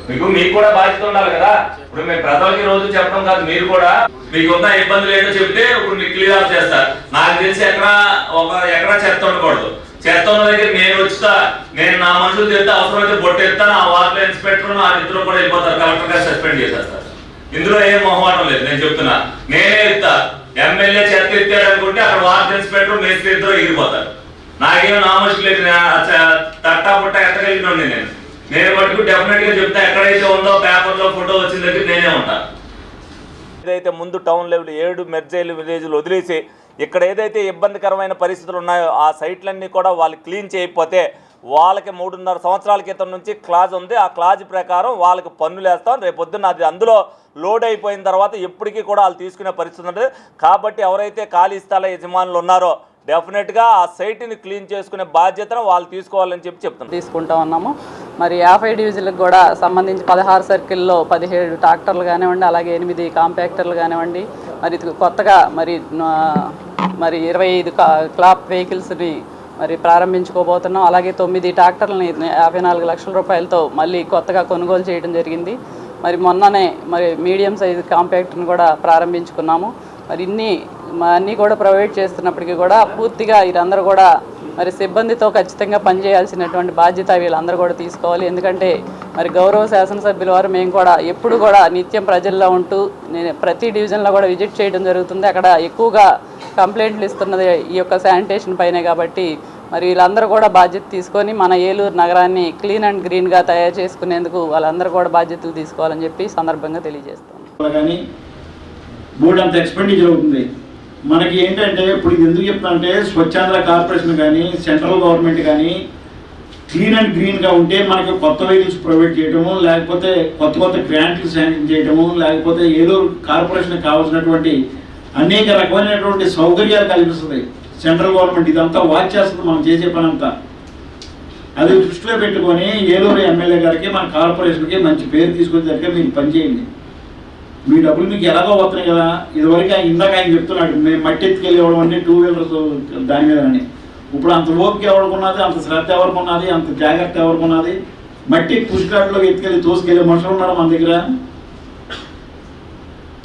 మీకు కూడా బాధ్యత ఉండాలి కదా. ఇప్పుడు మేము ప్రజలకి రోజు చెప్పడం కాదు, మీరు కూడా మీకు ఉన్న ఇబ్బందులు ఏంటో చెప్తే ఇప్పుడు మీకు క్లియర్ ఆఫ్ చేస్తారు. నాకు తెలిసి ఎక్కడా చెత్త ఉండకూడదు. చెత్త ఉన్న దగ్గర నేను వచ్చా, నేను నా మనుషులు చెప్తే అవసరమైతే బొట్టు ఎత్తాను. ఆ వార్డులో ఇన్స్పెక్టర్ ఆ ఇద్దరు కూడా వెళ్ళిపోతారు, కలెక్టర్ గారు సస్పెండ్ చేసేస్తారు. ఇందులో ఏం మొహమాటం లేదు. నేను చెప్తున్నా, నేనే ఎత్తా. ఎమ్మెల్యే చెత్త ఎత్తాడు అనుకుంటే అక్కడ వార్డు ఇన్స్పెక్టర్ మేస్త్రి ఇద్దరు ఎగిరిపోతారు. నాకేమో నా మనుషులు లేదు. తట్టా పుట్ట ఎత్తగలిగినండి నేను మటుకు డెఫినెట్ గా చెప్తా. ఎక్కడైతే ఉందో పేపర్లో ఫోటో వచ్చిన దగ్గర నేనే ఉంటా. ఏదైతే ముందు టౌన్ లెవెల్ 7 మెర్జైల్ విలేజ్లు వదిలేసి ఇక్కడ ఏదైతే ఇబ్బందికరమైన పరిస్థితులు ఉన్నాయో ఆ సైట్లన్నీ కూడా వాళ్ళు క్లీన్ చేయకపోతే వాళ్ళకి 3.5 సంవత్సరాల క్రితం నుంచి క్లాజ్ ఉంది. ఆ క్లాజ్ ప్రకారం వాళ్ళకి పన్నులు వేస్తాం. రేపు పొద్దున్న అది అందులో లోడ్ అయిపోయిన తర్వాత ఎప్పటికీ కూడా వాళ్ళు తీసుకునే పరిస్థితి ఉంటుంది. కాబట్టి ఎవరైతే ఖాళీ స్థల యజమానులు ఉన్నారో డెఫినెట్గా ఆ సైట్ని క్లీన్ చేసుకునే బాధ్యతను వాళ్ళు తీసుకోవాలని చెప్తున్నాం. తీసుకుంటా ఉన్నాము. మరి 50 డివిజన్లకు కూడా సంబంధించి 16 సర్కిల్లో 17 ట్రాక్టర్లు కానివ్వండి, అలాగే 8 కాంపాక్టర్లు కానివ్వండి, మరి కొత్తగా మరి 25 క్లాప్ వెహికల్స్ని మరి ప్రారంభించుకోబోతున్నాం. అలాగే 9 ట్రాక్టర్లని 54 లక్షల రూపాయలతో మళ్ళీ కొత్తగా కొనుగోలు చేయడం జరిగింది. మరి మొన్ననే మరి మీడియం సైజు కాంపాక్ట్ను కూడా ప్రారంభించుకున్నాము. మరి అన్నీ కూడా ప్రొవైడ్ చేస్తున్నప్పటికీ కూడా పూర్తిగా వీరందరూ కూడా మరి సిబ్బందితో ఖచ్చితంగా పనిచేయాల్సినటువంటి బాధ్యత వీళ్ళందరూ కూడా తీసుకోవాలి. ఎందుకంటే మరి గౌరవ శాసనసభ్యుల వారు మేము కూడా ఎప్పుడు కూడా నిత్యం ప్రజల్లో ఉంటూ నేను ప్రతి డివిజన్లో కూడా విజిట్ చేయడం జరుగుతుంది. అక్కడ ఎక్కువగా కంప్లైంట్లు ఇస్తున్నది ఈ యొక్క శానిటేషన్ పైనే. కాబట్టి మరి వీళ్ళందరూ కూడా బాధ్యత తీసుకొని మన ఏలూరు నగరాన్ని క్లీన్ అండ్ గ్రీన్గా తయారు చేసుకునేందుకు వాళ్ళందరూ కూడా బాధ్యతలు తీసుకోవాలని చెప్పి సందర్భంగా తెలియజేస్తాం. కానీ బోర్డు ఎక్స్పెండిచర్ అవుతుంది. మనకి ఏంటంటే ఇప్పుడు ఇది ఎందుకు చెప్తానంటే స్వచ్ఛాంధ్ర కార్పొరేషన్ కానీ సెంట్రల్ గవర్నమెంట్ కానీ క్లీన్ అండ్ గ్రీన్గా ఉంటే మనకి కొత్త వెహికల్స్ ప్రొవైడ్ చేయడము, లేకపోతే కొత్త గ్రాంట్లు శాంక్షన్ చేయడము, లేకపోతే ఏదో కార్పొరేషన్కి కావాల్సినటువంటి అనేక రకమైనటువంటి సౌకర్యాలు కల్పిస్తుంది సెంట్రల్ గవర్నమెంట్. ఇదంతా వాచ్ చేస్తుంది మనం చేసే పని అంతా. అది దృష్టిలో పెట్టుకొని ఏలూరు ఎమ్మెల్యే గారికి మన కార్పొరేషన్కి మంచి పేరు తీసుకొచ్చేసరికి మీరు పనిచేయండి. మీ డబ్బులు మీకు ఎలాగో వస్తున్నాయి కదా. ఇదివరకు ఇందాక ఆయన చెప్తున్నాడు మేము మట్టి ఎత్తుకెళ్ళి ఇవ్వడం అంటే 2 వీలర్స్ దాని మీదనే. ఇప్పుడు అంత ఓపిక ఎవరుకున్నది, అంత శ్రద్ధ ఎవరుకున్నది, అంత జాగ్రత్త ఎవరుకున్నది. మట్టి పుష్కరాట్లో ఎత్తుకెళ్ళి తోసుకెళ్ళే మనుషులు ఉన్నారు మన దగ్గర.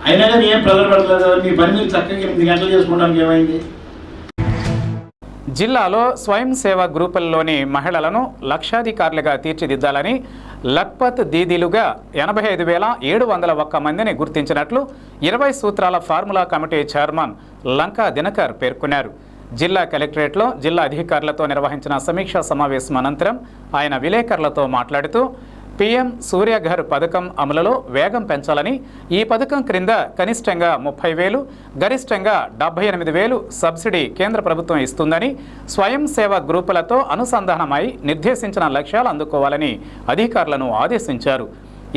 అయినా కానీ ఏం ప్రెజర్ పెట్టలేదు కదా. మీ పని మీరు చక్కగా 8 గంటలు చేసుకోవడానికి ఏమైంది? జిల్లాలో స్వయం సేవా గ్రూపుల్లోని మహిళలను లక్షాధికారులుగా తీర్చిదిద్దాలని లఖ్పత్ దీదీలుగా 85,701 మందిని గుర్తించినట్లు 20 సూత్రాల formula committee chairman Lanka Dinakar పేర్కొన్నారు. జిల్లా కలెక్టరేట్లో జిల్లా అధికారులతో నిర్వహించిన సమీక్షా సమావేశం అనంతరం ఆయన విలేకరులతో మాట్లాడుతూ పీఎం సూర్యఘర్ పథకం అమలులో వేగం పెంచాలని, ఈ పథకం క్రింద కనిష్టంగా 30,000, గరిష్టంగా 78,000 సబ్సిడీ కేంద్ర ప్రభుత్వం ఇస్తుందని, స్వయం సేవా గ్రూపులతో అనుసంధానమై నిర్దేశించిన లక్ష్యాలు అందుకోవాలని అధికారులను ఆదేశించారు.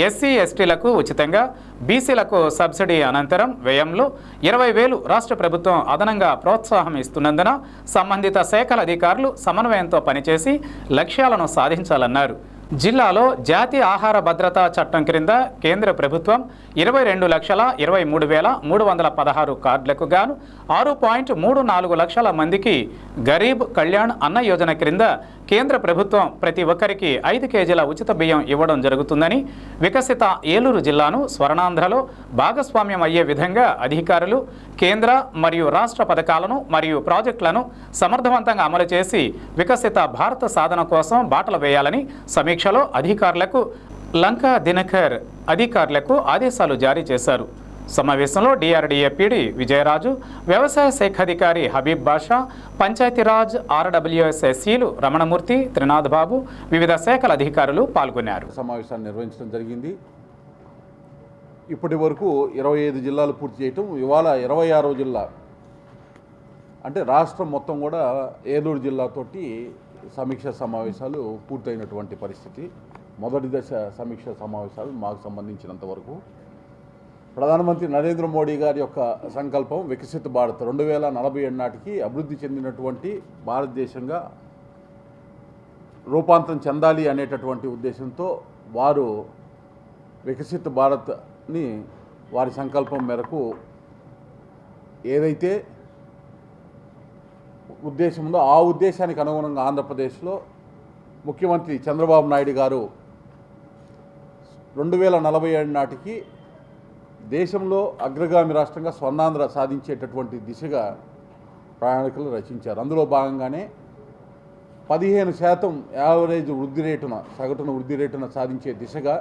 ఎస్సీ ఎస్టీలకు ఉచితంగా, బీసీలకు సబ్సిడీ అనంతరం వ్యయంలో 20,000 రాష్ట్ర ప్రభుత్వం అదనంగా ప్రోత్సాహం ఇస్తున్నందున సంబంధిత శాఖల అధికారులు సమన్వయంతో పనిచేసి లక్ష్యాలను సాధించాలన్నారు. జిల్లాలో జాతీయ ఆహార భద్రతా చట్టం క్రింద కేంద్ర ప్రభుత్వం 22,23,316 కార్డులకు గాను 6.34 లక్షల మందికి గరీబ్ కళ్యాణ్ అన్న యోజన క్రింద కేంద్ర ప్రభుత్వం ప్రతి ఒక్కరికి 5 కేజీల ఉచిత బియ్యం ఇవ్వడం జరుగుతుందని, వికసిత ఏలూరు జిల్లాను స్వర్ణాంధ్రలో భాగస్వామ్యం అయ్యే విధంగా అధికారులు కేంద్ర మరియు రాష్ట్ర పథకాలను మరియు ప్రాజెక్టులను సమర్థవంతంగా అమలు చేసి వికసిత భారత సాధన కోసం బాటలు వేయాలని సమీక్షలో అధికారులకు లంకా దినకర్ ఆదేశాలు జారీ చేశారు. సమావేశంలో డిఆర్డీఏ పీడీ విజయరాజు, వ్యవసాయ శాఖ అధికారి హబీబ్ బాషా, పంచాయతీరాజ్ ఆర్డబ్ల్యూఎస్ ఎస్సీలు రమణమూర్తి, త్రినాథ్ బాబు, వివిధ శాఖల అధికారులు పాల్గొన్నారు. సమావేశాన్ని నిర్వహించడం జరిగింది. ఇప్పటి వరకు 25 జిల్లాలు పూర్తి చేయటం, ఇవాళ 26వ జిల్లా అంటే రాష్ట్రం మొత్తం కూడా ఏలూరు జిల్లాతోటి సమీక్షా సమావేశాలు పూర్తయినటువంటి పరిస్థితి. మొదటి దశ సమీక్షా సమావేశాలు మాకు సంబంధించినంత వరకు ప్రధానమంత్రి నరేంద్ర మోడీ గారి యొక్క సంకల్పం వికసిత భారత్ 2047 నాటికి అభివృద్ధి చెందినటువంటి భారతదేశంగా రూపాంతరం చెందాలి అనేటటువంటి ఉద్దేశంతో వారు వికసిత భారత్ని వారి సంకల్పం మేరకు ఏదైతే ఉద్దేశం ఉందో ఆ ఉద్దేశానికి అనుగుణంగా ఆంధ్రప్రదేశ్లో ముఖ్యమంత్రి చంద్రబాబు నాయుడు గారు 2047 నాటికి దేశంలో అగ్రగామి రాష్ట్రంగా స్వర్ణాంధ్ర సాధించేటటువంటి దిశగా ప్రణాళికలు రచించారు. అందులో భాగంగానే 15% యావరేజ్ వృద్ధి రేటున సగటున వృద్ధి రేటున సాధించే దిశగా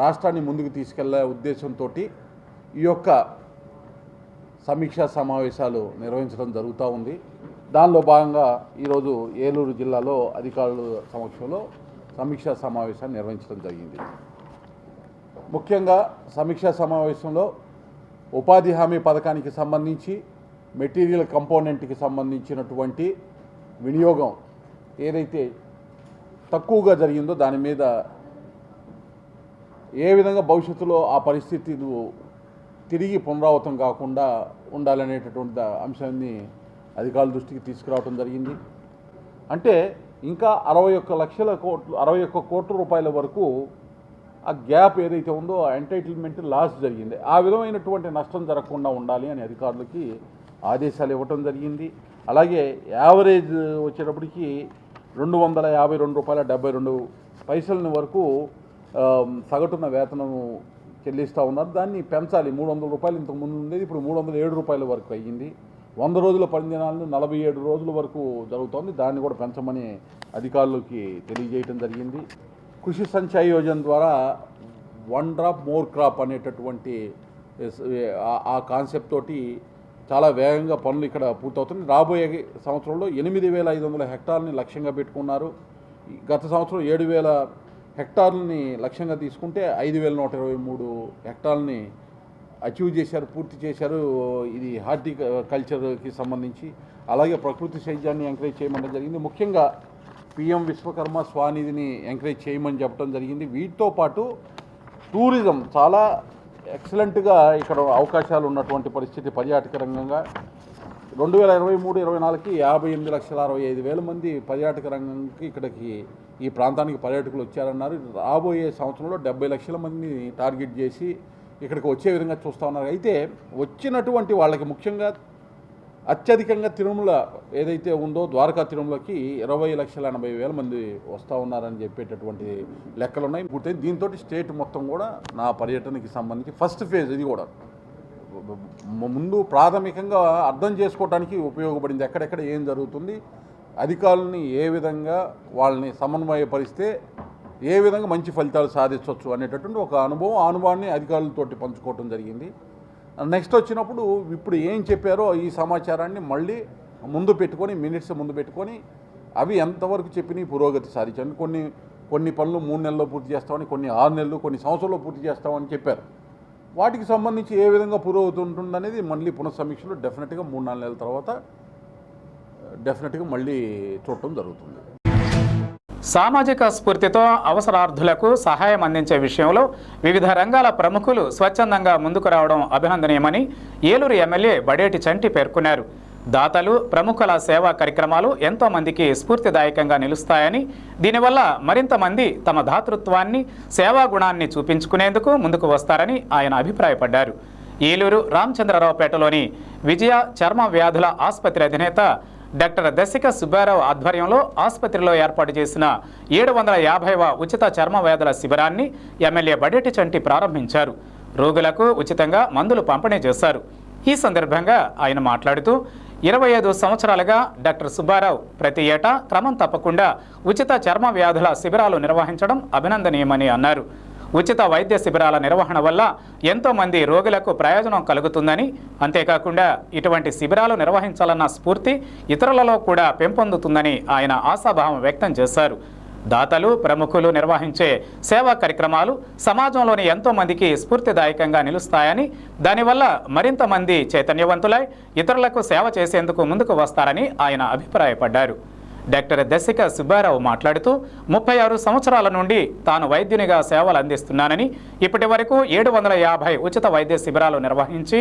రాష్ట్రాన్ని ముందుకు తీసుకెళ్లే ఉద్దేశంతో ఈ యొక్క సమీక్షా సమావేశాలు నిర్వహించడం జరుగుతూ ఉంది. దానిలో భాగంగా ఈరోజు ఏలూరు జిల్లాలో అధికారుల సమక్షంలో సమీక్షా సమావేశాన్ని నిర్వహించడం జరిగింది. ముఖ్యంగా సమీక్షా సమావేశంలో ఉపాధి హామీ పథకానికి సంబంధించి మెటీరియల్ కంపోనెంట్కి సంబంధించినటువంటి వినియోగం ఏదైతే తక్కువగా జరిగిందో దాని మీద ఏ విధంగా భవిష్యత్తులో ఆ పరిస్థితులు తిరిగి పునరావృతం కాకుండా ఉండాలనేటటువంటి అంశాన్ని అధికారుల దృష్టికి తీసుకురావడం జరిగింది. అంటే ఇంకా 61 కోట్ల రూపాయల వరకు ఆ గ్యాప్ ఏదైతే ఉందో ఆ ఎంటైటిల్మెంట్ లాస్ జరిగింది. ఆ విధమైనటువంటి నష్టం జరగకుండా ఉండాలి అని అధికారులకి ఆదేశాలు ఇవ్వటం జరిగింది. అలాగే యావరేజ్ వచ్చేటప్పటికి ₹252.72 వరకు సగటున వేతనం చెల్లిస్తూ ఉన్నారు. దాన్ని పెంచాలి. ₹300 ఇంతకు ముందు ఉండేది, ఇప్పుడు ₹307 వరకు అయ్యింది. 100 రోజుల పనిదినాలను 47 రోజుల వరకు జరుగుతోంది. దాన్ని కూడా పెంచమని అధికారులకి తెలియజేయడం జరిగింది. కృషి సంచయ్ యోజన ద్వారా 1 డ్రాప్ మోర్ క్రాప్ అనేటటువంటి ఆ కాన్సెప్ట్ తోటి చాలా వేగంగా పనులు ఇక్కడ పూర్తవుతుంది. రాబోయే సంవత్సరంలో 8,500 హెక్టార్లని లక్ష్యంగా పెట్టుకున్నారు. గత సంవత్సరం 7,000 హెక్టార్లని లక్ష్యంగా తీసుకుంటే 5,123 హెక్టార్లని అచీవ్ చేశారు, పూర్తి చేశారు. ఇది హార్టికల్చర్కి సంబంధించి. అలాగే ప్రకృతి సేద్యాన్ని ఎంకరేజ్ చేయమని జరిగింది. ముఖ్యంగా PM విశ్వకర్మ స్వానిధిని ఎంకరేజ్ చేయమని చెప్పడం జరిగింది. వీటితో పాటు టూరిజం చాలా ఎక్సలెంట్గా ఇక్కడ అవకాశాలు ఉన్నటువంటి పరిస్థితి. పర్యాటక రంగంగా 2023-24కి 58,65,000 మంది పర్యాటక రంగంకి ఇక్కడికి ఈ ప్రాంతానికి పర్యాటకులు వచ్చారన్నారు. రాబోయే సంవత్సరంలో 70 లక్షల మందిని టార్గెట్ చేసి ఇక్కడికి వచ్చే విధంగా చూస్తూ ఉన్నారు. అయితే వచ్చినటువంటి వాళ్ళకి ముఖ్యంగా అత్యధికంగా తిరుమల ఏదైతే ఉందో ద్వారకా తిరుమలకి 20,80,000 మంది వస్తూ ఉన్నారని చెప్పేటటువంటి లెక్కలు ఉన్నాయి. పూర్తయింది. దీంతో స్టేట్ మొత్తం కూడా నా పర్యటనకి సంబంధించి ఫస్ట్ ఫేజ్ ఇది కూడా ముందు ప్రాథమికంగా అర్థం చేసుకోవడానికి ఉపయోగపడింది. ఎక్కడెక్కడ ఏం జరుగుతుంది, అధికారులని ఏ విధంగా వాళ్ళని సమన్వయపరిస్తే ఏ విధంగా మంచి ఫలితాలు సాధించవచ్చు అనేటటువంటి ఒక అనుభవం, ఆ అనుభవాన్ని అధికారులతోటి పంచుకోవడం జరిగింది. నెక్స్ట్ వచ్చినప్పుడు ఇప్పుడు ఏం చెప్పారో ఈ సమాచారాన్ని మళ్ళీ ముందు పెట్టుకొని, మినిట్స్ ముందు పెట్టుకొని అవి ఎంతవరకు చెప్పిన పురోగతి సాధించాను. కొన్ని పనులు 3 నెలల్లో పూర్తి చేస్తామని, కొన్ని 6 నెలలు, కొన్ని సంవత్సరాల్లో పూర్తి చేస్తామని చెప్పారు. వాటికి సంబంధించి ఏ విధంగా పురోగతి ఉంటుందనేది మళ్ళీ పునఃసమీక్షలో డెఫినెట్గా 3-4 నెలల తర్వాత డెఫినెట్గా మళ్ళీ చూడటం జరుగుతుంది. సామాజిక స్ఫూర్తితో అవసరార్థులకు సహాయం అందించే విషయంలో వివిధ రంగాల ప్రముఖులు స్వచ్ఛందంగా ముందుకు రావడం అభినందనీయమని ఏలూరు ఎమ్మెల్యే బడేటి చంటి పేర్కొన్నారు. దాతలు, ప్రముఖుల సేవా కార్యక్రమాలు ఎంతో మందికి స్ఫూర్తిదాయకంగా నిలుస్తాయని, దీనివల్ల మరింత మంది తమ దాతృత్వాన్ని, సేవా గుణాన్ని చూపించుకునేందుకు ముందుకు వస్తారని ఆయన అభిప్రాయపడ్డారు. ఏలూరు రామచంద్రరావుపేటలోని విజయ చర్మ వ్యాధుల ఆసుపత్రి అధినేత డాక్టర్ దశిక సుబ్బారావు ఆధ్వర్యంలో ఆసుపత్రిలో ఏర్పాటు చేసిన 750వ ఉచిత చర్మ వ్యాధుల శిబిరాన్ని ఎమ్మెల్యే బడేటి చంటి ప్రారంభించారు. రోగులకు ఉచితంగా మందులు పంపిణీ చేశారు. ఈ సందర్భంగా ఆయన మాట్లాడుతూ 25 సంవత్సరాలుగా డాక్టర్ సుబ్బారావు ప్రతి ఏటా క్రమం తప్పకుండా ఉచిత చర్మ వ్యాధుల శిబిరాలు నిర్వహించడం అభినందనీయమని అన్నారు. ఉచిత వైద్య శిబిరాల నిర్వహణ వల్ల ఎంతో మంది రోగులకు ప్రయోజనం కలుగుతుందని, అంతేకాకుండా ఇటువంటి శిబిరాలు నిర్వహించాలన్న స్ఫూర్తి ఇతరులలో కూడా పెంపొందుతుందని ఆయన ఆశాభావం వ్యక్తం చేశారు. దాతలు, ప్రముఖులు నిర్వహించే సేవా కార్యక్రమాలు సమాజంలోని ఎంతో మందికి స్ఫూర్తిదాయకంగా నిలుస్తాయని, దానివల్ల మరింత మంది చైతన్యవంతులై ఇతరులకు సేవ చేసేందుకు ముందుకు వస్తారని ఆయన అభిప్రాయపడ్డారు. డాక్టర్ దశిక సుబ్బారావు మాట్లాడుతూ 36 సంవత్సరాల నుండి తాను వైద్యునిగా సేవలు అందిస్తున్నానని, ఇప్పటి వరకు 750 ఉచిత వైద్య శిబిరాలు నిర్వహించి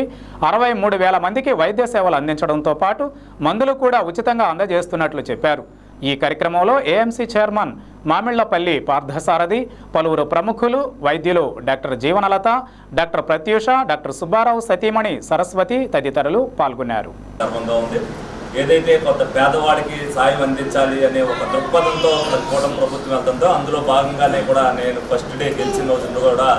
63,000 మందికి వైద్య సేవలు అందించడంతో పాటు మందులు కూడా ఉచితంగా అందజేస్తున్నట్లు చెప్పారు. ఈ కార్యక్రమంలో ఏఎంసీ చైర్మన్ మామిళ్లపల్లి పార్థసారథి, పలువురు ప్రముఖులు, వైద్యులు doctor Jeevanalatha, doctor Pratyusha, doctor Subbarao సతీమణి సరస్వతి తదితరులు పాల్గొన్నారు. ఏదైతే కొంత పేదవాడికి సాయం అందించాలి అనే ఒక దృక్పథంతో కూటమి ప్రభుత్వం వెళ్తుందో అందులో భాగంగానే కూడా నేను ఫస్ట్ డే గెలిచిన రోజుల్లో కూడా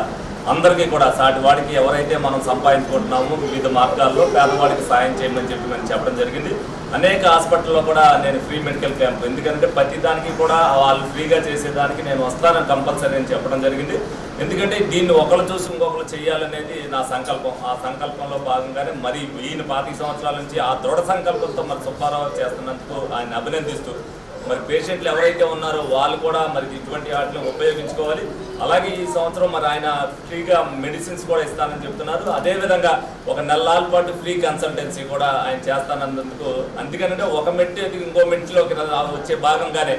అందరికీ కూడా సాటి వాడికి ఎవరైతే మనం సంపాదించుకుంటున్నామో వివిధ మార్గాల్లో పేదవాడికి సాయం చేయమని చెప్పి నేను చెప్పడం జరిగింది. అనేక హాస్పిటల్లో కూడా నేను ఫ్రీ మెడికల్ క్యాంప్, ఎందుకంటే ప్రతి దానికి కూడా వాళ్ళు ఫ్రీగా చేసేదానికి నేను వస్తానని కంపల్సరీ అని చెప్పడం జరిగింది. ఎందుకంటే దీన్ని ఒకరు చూసి ఇంకొకరు చేయాలనేది నా సంకల్పం. ఆ సంకల్పంలో భాగంగానే మరి ఈయన 25 సంవత్సరాల నుంచి ఆ దృఢ సంకల్పంతో మరి సుబ్బారావు చేస్తున్నందుకు ఆయన అభినందిస్తూ, మరి పేషెంట్లు ఎవరైతే ఉన్నారో వాళ్ళు కూడా మరి ఇటువంటి వాటిని ఉపయోగించుకోవాలి. అలాగే ఈ సంవత్సరం మరి ఆయన ఫ్రీగా మెడిసిన్స్ కూడా ఇస్తానని చెప్తున్నారు. అదేవిధంగా ఒక 4 నెలల పాటు ఫ్రీ కన్సల్టెన్సీ కూడా ఆయన చేస్తానందుకు, అందుకనంటే ఒక మెట్టు ఇంకో మెట్లోకి వచ్చే భాగంగానే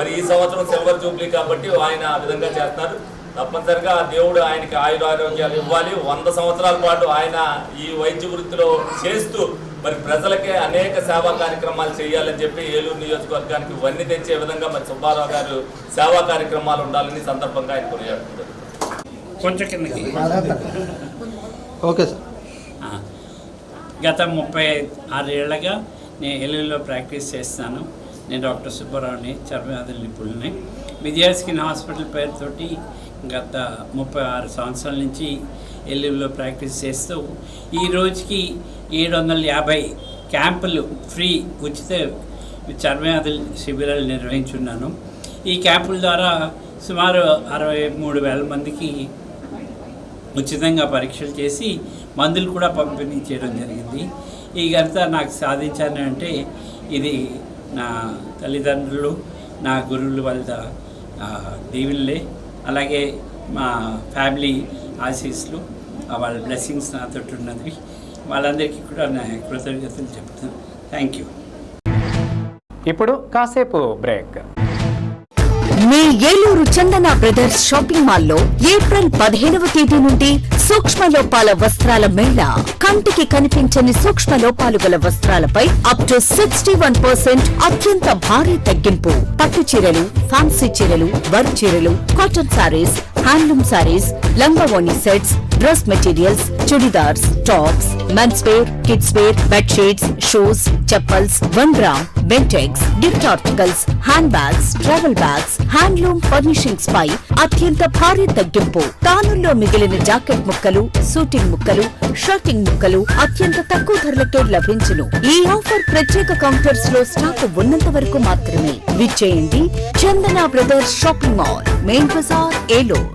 మరి ఈ సంవత్సరం సిల్వర్ జూబ్లీ కాబట్టి ఆయన ఆ విధంగా చేస్తున్నారు. తప్పనిసరిగా దేవుడు ఆయనకి ఆయురారోగ్యాలు ఇవ్వాలి. 100 సంవత్సరాల పాటు ఆయన ఈ వైద్య వృత్తిలో చేస్తూ మరి ప్రజలకే అనేక సేవా కార్యక్రమాలు చేయాలని చెప్పి ఏలూరు నియోజకవర్గానికి వన్నీ తెచ్చే విధంగా మరి సుబ్బారావు గారు సేవా కార్యక్రమాలు ఉండాలని సందర్భంగా ఆయన కొనియాడుతున్నారు. కొంచెం కిందకి ఓకే సార్. గత 36 ఏళ్లుగా నేను ఏలూరులో ప్రాక్టీస్ చేస్తాను. నేను డాక్టర్ సుబ్బారావుని, చర్మవ్యాధుల నిపుణుల్ని. విజయ స్కిన్ హాస్పిటల్ పేరుతోటి గత 36 సంవత్సరాల నుంచి ఏలూరులో ప్రాక్టీస్ చేస్తూ ఈ రోజుకి 750 క్యాంపులు ఫ్రీ ఉచిత చర్మవ్యాధుల శిబిరాలు నిర్వహించున్నాను. ఈ క్యాంపుల ద్వారా సుమారు 63,000 మందికి ఉచితంగా పరీక్షలు చేసి మందులు కూడా పంపిణీ చేయడం జరిగింది. ఈ ఘనత నాకు సాధించాను అంటే ఇది నా తల్లిదండ్రులు, నా గురువుల వల్ల దీవెనలే, అలాగే మా ఫ్యామిలీ ఆశీస్సులు, వాళ్ళ బ్లెస్సింగ్స్ నాతో ఉన్నది. వాళ్ళందరికీ కూడా నా కృతజ్ఞతలు చెప్తాను. Thank you. ఇప్పుడు కాసేపు బ్రేక్. మీ ఏలూరు చందన బ్రదర్స్ షాపింగ్ మాల్లో ఏప్రిల్ 15వ తేదీ నుండి సూక్ష్మ లోపాల వస్త్రాల మేళా. కంటికి కనిపించని సూక్ష్మ లోపాలు గల వస్త్రాలపై అప్ టు 61% అత్యంత భారీ తగ్గింపు. పట్టు చీరలు, ఫ్యాన్సీ చీరలు, వర్క్ చీరలు, కాటన్ సారీస్, హ్యాండ్లూమ్ సారీస్, లంగావోణి sets, dress materials, churidars, tops, men's wear, kids wear, bedsheets, shoes, chappals, 1 gram, Bentex, gift articles, hand bags, travel bags, handloom furnishings పై అత్యంత భారీ తగ్గింపు. తానుల్లో మిగిలిన జాకెట్ ముక్కలు, సూటింగ్ ముక్కలు, షర్టింగ్ ముక్కలు అత్యంత తక్కువ ధరలకే లభించును. ఈ ఆఫర్ ప్రత్యేక కౌంటర్స్ లో స్టాక్ ఉన్నంత వరకు మాత్రమే. విచ్చేయండి Chandana brothers shopping mall, main Bazar, Eluru.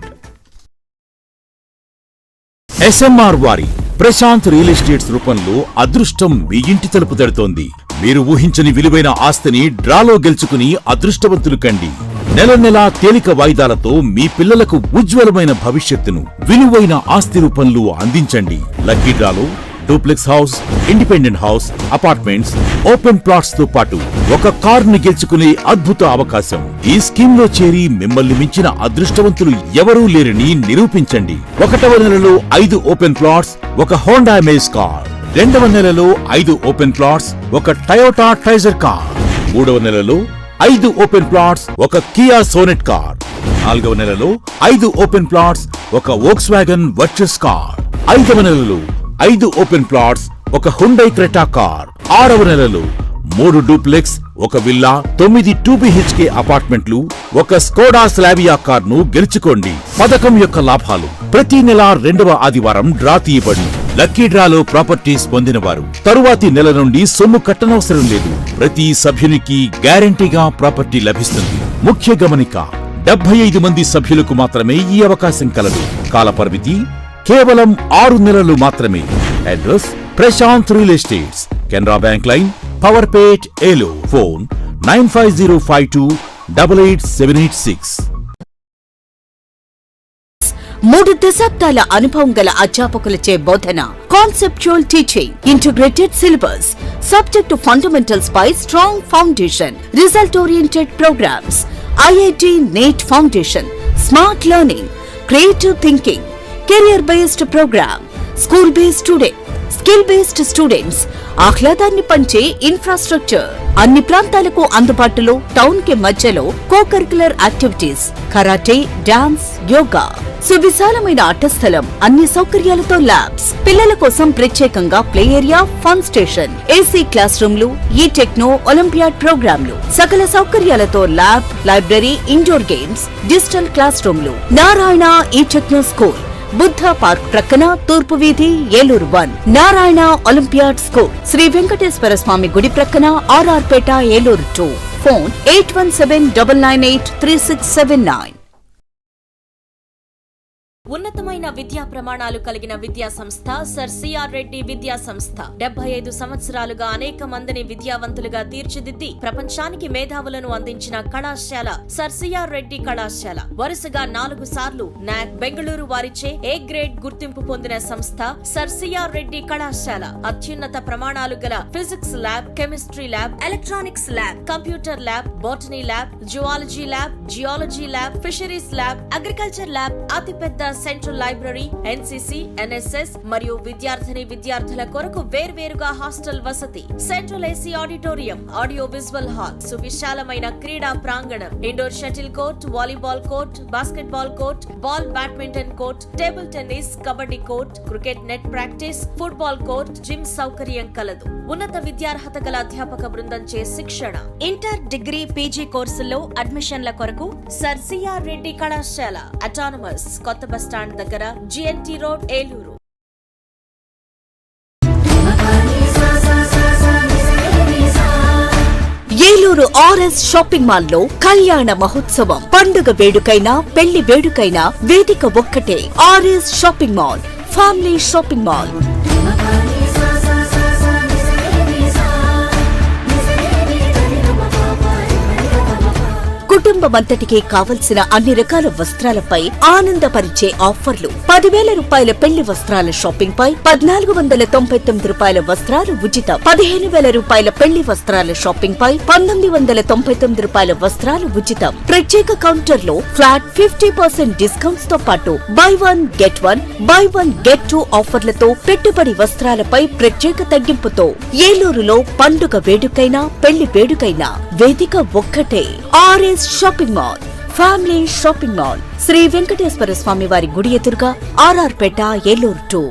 SMR వారి ప్రశాంత్ రియల్ ఎస్టేట్స్ రూపంలో అదృష్టం మీ ఇంటి తలుపు తడుతోంది. మీరు ఊహించని విలువైన ఆస్తిని డ్రాలో గెలుచుకుని అదృష్టవంతులు కండి. నెల నెలా తేలిక వాయిదాలతో మీ పిల్లలకు ఉజ్వలమైన భవిష్యత్తును విలువైన ఆస్తి రూపంలో అందించండి. లక్కీ డ్రాలో duplex house, independent house, apartments, open plots తో పాటు ఒక కారుని గెలుచుకునే అద్భుత అవకాశం. ఈ స్కీమ్ లో చేరి మిమ్మల్ని మించిన అదృష్టవంతులు ఎవరూ లేరని నిరూపించండి. 1వ నెలలో 5 ఓపెన్ ప్లాట్స్, ఒక హోండా అమేజ్ కార్. 2వ నెలలో 5 ఓపెన్ ప్లాట్స్, ఒక టయోటా ట్రైజర్ కార్. 3వ నెలలో 5 ఓపెన్ ప్లాట్స్, ఒక కియా సోనెట్ కార్. 4వ నెలలో 5 ఓపెన్ ప్లాట్స్, ఒక వోక్స్వాగన్ వర్చస్ కార్. 5వ నెలలో 5 ఓపెన్ ప్లాట్స్, ఒక హుండై క్రెటా కార్. 6వ నెలలో 3 డూప్లెక్స్, ఒక విల్లా, 9 2BHK అపార్ట్మెంట్లు, ఒక స్కోడా స్లావియా కార్ ను గెలుచుకోండి. పథకం యొక్క లాభాలు: ప్రతి నెల 2వ ఆదివారం డ్రా తీయబడి లక్కీ డ్రాలో ప్రాపర్టీస్ పొందినవారు తరువాతి నెల నుండి సొమ్ము కట్టనవసరం లేదు. ప్రతి సభ్యునికి గ్యారంటీగా ప్రాపర్టీ లభిస్తుంది. ముఖ్య గమనిక: 75 మంది సభ్యులకు మాత్రమే ఈ అవకాశం కలదు. కాల పరిమితి కేవలం 6 నెలలు మాత్రమే. Address: Prashanth real estates, Canara bank line, Powerpet, Eluru. Phone 9505288786. 3 దశాబ్దాల అనుభవం గల అధ్యాపకులచే బోధన. Conceptual teaching, integrated syllabus, subject fundamentals పై strong foundation, result oriented programs, IIT NEET foundation, smart learning, creative thinking, career based program, school based student, skill based students, ఆహ్లాదాన్ని పంచే infrastructure, అన్ని ప్రాంతాలకు అందుబాటులో, టౌన్ కి మధ్యలో co curricular activities, karate, dance, yoga, సువిశాలమైన ఆట స్థలం, అన్ని సౌకర్యాలతో ల్యాబ్స్, పిల్లల కోసం ప్రత్యేకంగా play area, fun station, AC class రూమ్లు, ఈ టెక్నో ఒలింపియాడ్ ప్రోగ్రాంలు, సకల సౌకర్యాలతో lab, library, indoor games, digital class రూమ్లు. నారాయణ ఈ టెక్నో స్కూల్, బుద్ధ పార్క్ ప్రక్కన, తూర్పు వీధి, ఏలూరు 1. నారాయణ ఒలింపియాడ్ స్కూల్, శ్రీ వెంకటేశ్వర స్వామి గుడి ప్రక్కన, RR పేట, ఏలూరు 2. ఫోన్ 8179983679. ఉన్నతమైన విద్యా ప్రమాణాలు కలిగిన విద్యా సంస్థ సర్ సిఆర్ రెడ్డి విద్యా సంస్థ 75 సంవత్సరాలుగా అనేక మందిని విద్యావంతులుగా తీర్చిదిద్ది ప్రపంచానికి మేధావులను అందించిన కళాశాల సర్ సిఆర్ రెడ్డి కళాశాల. వరుసగా 4 సార్లు నాక్ బెంగళూరు వారిచే A గ్రేడ్ గుర్తింపు పొందిన సంస్థ సర్ సిఆర్ రెడ్డి కళాశాల. అత్యున్నత ప్రమాణాలు గల physics lab, chemistry lab, electronics lab, computer lab, botany lab, zoology lab, geology lab, fisheries lab, agriculture lab, అతిపెద్ద సెంట్రల్ లైబ్రరీ, ఎన్సీసీ, ఎన్ఎస్ఎస్ మరియు విద్యార్థుల కొరకు వేర్వేరుగా హాస్టల్ వసతి, central AC auditorium, audio visual hall, సువిశాలమైన క్రీడా ప్రాంగణం, indoor shuttle court, volleyball court, basketball court, ball badminton court, table tennis, kabaddi court, cricket net practice, football court, gym సౌకర్యం కలదు. ఉన్నత విద్యార్హత గల అధ్యాపక బృందంచే శిక్షణ. ఇంటర్, డిగ్రీ, పీజీ కోర్సుల్లో అడ్మిషన్ల కొరకు సర్ సిఆర్ రెడ్డి కళాశాల, అటానమస్, కొత్త బస్టాండ్ దగ్గర, GNT road, Eluru. Eluru RS shopping mall లో కళ్యాణ మహోత్సవం. పండుగ వేడుకైనా పెళ్లి వేడుకైనా వేదిక ఒక్కటే. RS shopping mall, family shopping mall. కుటుంబమంతటికి కావలసిన అన్ని రకాల వస్త్రాలపై ఆనందపరిచే ఆఫర్లు. 10,000 రూపాయల పెళ్లి వస్త్రాల షాపింగ్ పై 1,499 రూపాయల వస్త్రాలు ఉచితం. 15,000 రూపాయల పెళ్లి వస్త్రాల షాపింగ్ పై 1,999 రూపాయల వస్త్రాలు ఉచితం. ప్రత్యేక కౌంటర్ లో ఫ్లాట్ 50% డిస్కౌంట్స్ తో పాటు బై 1 గెట్ 2 ఆఫర్లతో పెట్టుబడి వస్త్రాలపై ప్రత్యేక తగ్గింపుతో. ఏలూరులో పండుగ వేడుకైనా పెళ్లి వేడుకైనా వేదిక ఒక్కటే. RS shopping mall, family shopping mall, Sri Venkateswara Swamy వారి గుడి ఎదురుగా, RR Peta, Eluru 2.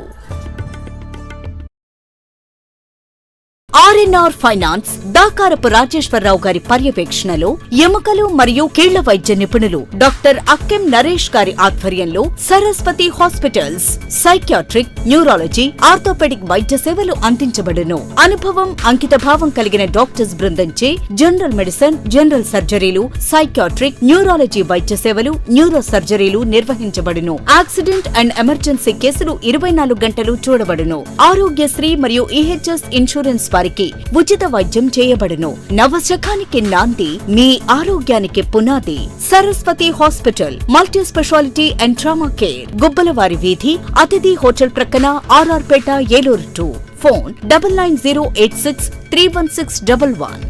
RNR finance Dakarapu Rajeswararao గారి పర్యవేక్షణలో ఎముకలు మరియు కీళ్ల వైద్య నిపుణులు డాక్టర్ అక్కెం నరేష్ గారి ఆధ్వర్యంలో Saraswati hospitals psychiatric, neurology, orthopaedic వైద్య సేవలు అందించబడును. అనుభవం, అంకితభావం కలిగిన డాక్టర్స్ బృందంచే జనరల్ మెడిసిన్, జనరల్ సర్జరీలు, సైకియాట్రిక్, న్యూరాలజీ వైద్య సేవలు, న్యూరో సర్జరీలు నిర్వహించబడును. యాక్సిడెంట్ అండ్ ఎమర్జెన్సీ కేసులు 24 గంటలు చూడబడును. ఆరోగ్యశ్రీ మరియు ఈహెచ్ఎస్ ఇన్సూరెన్స్ వారికి ఉచిత వైద్యం చేయబడును. నవశకానికి నాంది, మీ ఆరోగ్యానికి పునాది. Saraswathi hospital, multi speciality and trauma care, Gubbalavari వీధి, అతిథి హోటల్ ప్రక్కన, RR Peta, Eluru 2. Phone 9908631611.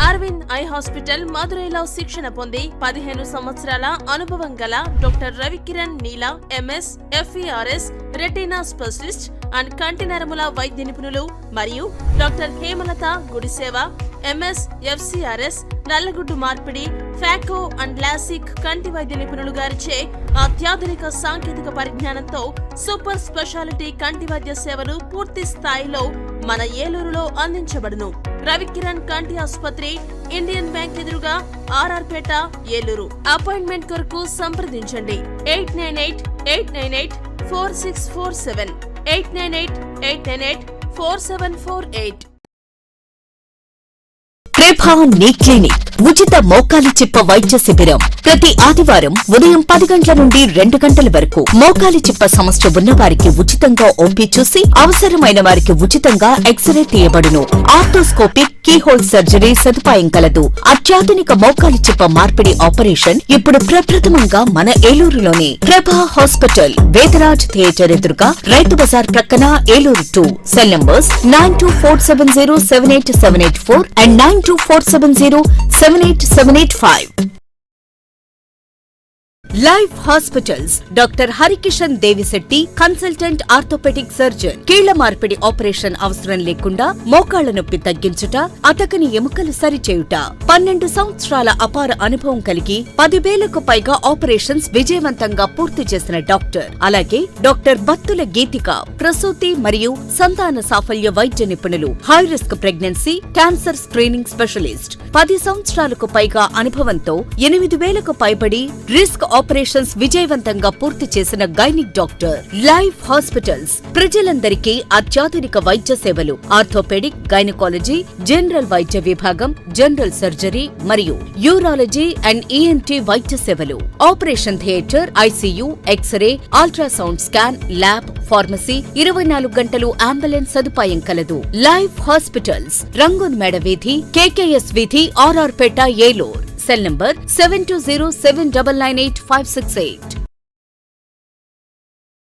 Aravind eye hospital మదురైలో శిక్షణ పొంది 15 సంవత్సరాల అనుభవం గల doctor Ravikiran Neela MS, FRCS, retina specialist and కంటి నరముల వైద్య నిపుణులు మరియు doctor Hemalatha Gudiseva MS, FRCS, నల్లగుడ్డు మార్పిడి, ఫాకో అండ్ లాసిక్ కంటి వైద్య నిపుణులు గారిచే అత్యాధునిక సాంకేతిక పరిజ్ఞానంతో సూపర్ స్పెషాలిటీ కంటి వైద్య సేవలు పూర్తి స్థాయిలో మన ఏలూరులో అందించబడును. రవికిరణ్ కంటి ఆసుపత్రి, ఇండియన్ బ్యాంక్ ఎదురుగా, ఆర్ఆర్ పేట, ఏలూరు. అపాయింట్మెంట్ కొరకు సంప్రదించండి 8988984647, 8988984748. ప్రభా నీ క్లినిక్ ఉచిత మోకాలి చిప్ప వైద్య శిబిరం ప్రతి ఆదివారం ఉదయం 10 గంటల నుండి 2 గంటల వరకు. మోకాలి చిప్ప సమస్య ఉన్న వారికి ఉచితంగా ఓపీ చూసి అవసరమైన వారికి ఉచితంగా ఎక్స్రే తీయబడును. ఆర్థోస్కోపిక్, కీహోల్ సర్జరీ సదుపాయం కలదు. అత్యాధునిక మోకాలి చిప్ప మార్పిడి ఆపరేషన్ ఇప్పుడు ప్రప్రథమంగా మన ఏలూరులోనే. ప్రభా హాస్పిటల్, వేదరాజ్ థియేటర్ ఎదురుగా, రైతు బజార్ ప్రక్కన, Eluru 2. Cell numbers 9247078784 and 9247078785. Life hospitals doctor Harikishan Devisetti, consultant orthopaedic surgeon. కీళ్ల మార్పిడి ఆపరేషన్ అవసరం లేకుండా మోకాళ్ల నొప్పి తగ్గించుట, అతకని ఎముకలు సరిచేయుట. 12 సంవత్సరాల అపార అనుభవం కలిగి 10,000కు పైగా ఆపరేషన్స్ విజయవంతంగా పూర్తి చేసిన డాక్టర్. అలాగే డాక్టర్ బత్తుల గీతిక, ప్రసూతి మరియు సంతాన సాఫల్య వైద్య నిపుణులు. High risk pregnancy, cancer screening specialist. 10 సంవత్సరాలకు పైగా అనుభవంతో 8,000కు పైబడి రిస్క్ ఆపరేషన్స్ విజయవంతంగా పూర్తి చేసిన గైనిక్ డాక్టర్. లైఫ్ హాస్పిటల్స్ ప్రజలందరికీ అత్యాధునిక వైద్య సేవలు. ఆర్థోపెడిక్, గైనకాలజీ, జనరల్ వైద్య విభాగం, జనరల్ సర్జరీ మరియు యూరాలజీ అండ్ ఈఎన్టీ వైద్య సేవలు. Operation theatre, ICU, X ray, ultrasound scan, lab, pharmacy, 24 గంటలు అంబులెన్స్ సదుపాయం కలదు. లైఫ్ హాస్పిటల్స్, రంగూన్ మేడ వీధి, కేకేఎస్ వీధి, RR Peta, Eluru. Cell number 7207998568.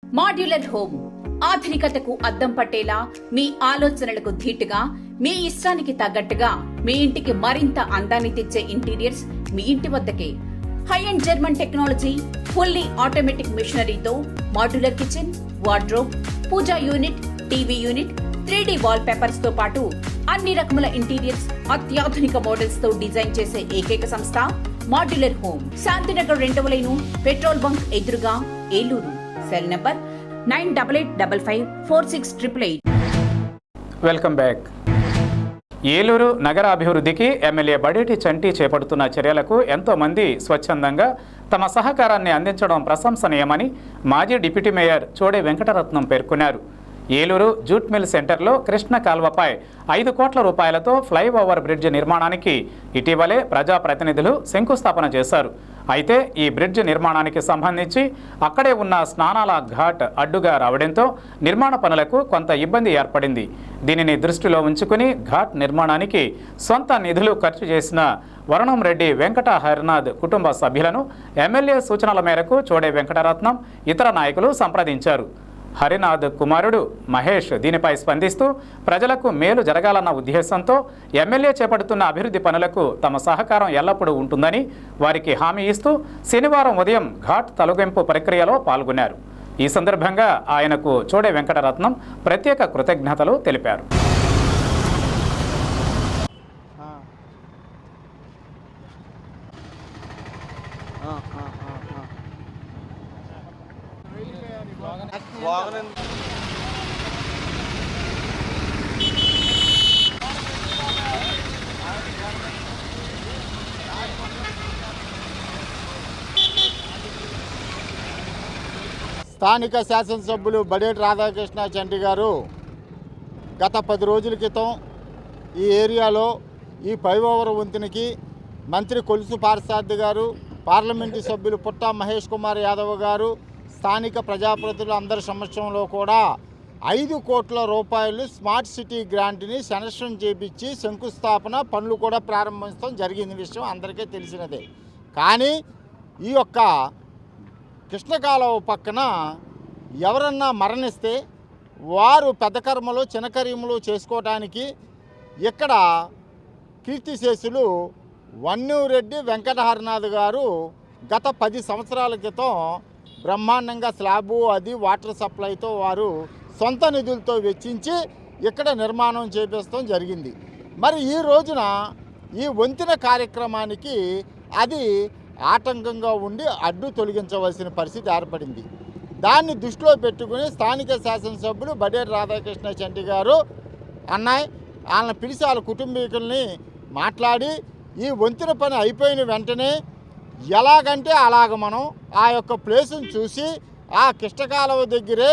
Modular home ఆధునికతకు అద్దం పట్టేలా, మీ ఆలోచనలకు ధీటుగా, మీ ఇష్టానికి తగ్గట్టుగా మీ ఇంటికి మరింత అందాన్ని తెచ్చే ఇంటీరియర్స్ మీ ఇంటి వద్దకే. High end German technology, fully automatic మిషనరీతో modular kitchen, wardrobe, puja unit, TV unit, 3D wall papers తో పాటు అన్ని రకముల ఇంటీరియర్స్ అత్యాధునిక మోడల్స్ తో డిజైన్ చేసే ఏకైక సంస్థ మాడ్యులర్ హోమ్. శాంతినగర్ 2వ లైను, పెట్రోల్ బంక్ ఎదురుగా, Eluru. Cell number 9855546888. Welcome back. Eluru నగర అభివృద్ధికి ఎమ్మెల్యే బడేటి చంటి చేపడుతున్న చర్యలకు ఎంతో మంది స్వచ్ఛందంగా తమ సహకారాన్ని అందించడం ప్రశంసనీయమని మాజీ డిప్యూటీ మేయర్ చోడే వెంకటరత్నం పేర్కొన్నారు. ఏలూరు జూట్ మిల్ సెంటర్లో కృష్ణ కాల్వపై 5 కోట్ల రూపాయలతో ఫ్లైఓవర్ బ్రిడ్జ్ నిర్మాణానికి ఇటీవలే ప్రజాప్రతినిధులు శంకుస్థాపన చేశారు. అయితే ఈ బ్రిడ్జ్ నిర్మాణానికి సంబంధించి అక్కడే ఉన్న స్నానాల ఘాట్ అడ్డుగా రావడంతో నిర్మాణ పనులకు కొంత ఇబ్బంది ఏర్పడింది. దీనిని దృష్టిలో ఉంచుకుని ఘాట్ నిర్మాణానికి సొంత నిధులు ఖర్చు చేసిన వరుణం రెడ్డి వెంకట హరినాథ్ కుటుంబ సభ్యులను ఎమ్మెల్యే సూచనల మేరకు చోడే వెంకటరత్నం ఇతర నాయకులు సంప్రదించారు. హరినాథ్ కుమారుడు మహేష్ దీనిపై స్పందిస్తూ ప్రజలకు మేలు జరగాలన్న ఉద్దేశంతో ఎమ్మెల్యే చేపడుతున్న అభివృద్ధి పనులకు తమ సహకారం ఎల్లప్పుడూ ఉంటుందని వారికి హామీ ఇస్తూ శనివారం ఉదయం ఘాట్ తొలగింపు ప్రక్రియలో పాల్గొన్నారు. ఈ సందర్భంగా ఆయనకు చోడే వెంకటరత్నం ప్రత్యేక కృతజ్ఞతలు తెలిపారు. స్థానిక శాసనసభ్యులు బడేటి రాధాకృష్ణ చంటి గారు గత 10 రోజుల క్రితం ఈ ఏరియాలో ఈ ఫ్లైఓవర్ వంతెనకి మంత్రి కొలుసు పార్సార్థి గారు, పార్లమెంటు సభ్యులు పుట్ట మహేష్ కుమార్ యాదవ్ గారు, స్థానిక ప్రజాప్రతినిధులు అందరి సమక్షంలో కూడా 5 కోట్ల రూపాయలు స్మార్ట్ సిటీ గ్రాంట్ని శాంక్షన్ చేపించి శంకుస్థాపన పనులు కూడా ప్రారంభించడం జరిగింది. విషయం అందరికీ తెలిసినదే. కానీ ఈ యొక్క కృష్ణకాలువ పక్కన ఎవరన్నా మరణిస్తే వారు పెద్ద కర్మలు చిన్న కర్మలు చేసుకోవటానికి ఇక్కడ కీర్తిశేషులు వన్నూరెడ్డి వెంకట హరినాథ్ గారు గత 10 సంవత్సరాల క్రితం బ్రహ్మాండంగా స్లాబు అది వాటర్ సప్లైతో వారు సొంత నిధులతో వెచ్చించి ఇక్కడ నిర్మాణం చేపించడం జరిగింది. మరి ఈ రోజున ఈ వంతెన కార్యక్రమానికి అది ఆటంకంగా ఉండి అడ్డు తొలగించవలసిన పరిస్థితి ఏర్పడింది. దాన్ని దృష్టిలో పెట్టుకుని స్థానిక శాసనసభ్యులు బడేటి రాధాకృష్ణ చంటి గారు అన్నాయి వాళ్ళని పిలిచి వాళ్ళ కుటుంబీకుల్ని మాట్లాడి ఈ వంతెన పని అయిపోయిన వెంటనే ఎలాగంటే అలాగ మనం ఆ యొక్క ప్లేసును చూసి ఆ కృష్ణకాలువ దగ్గరే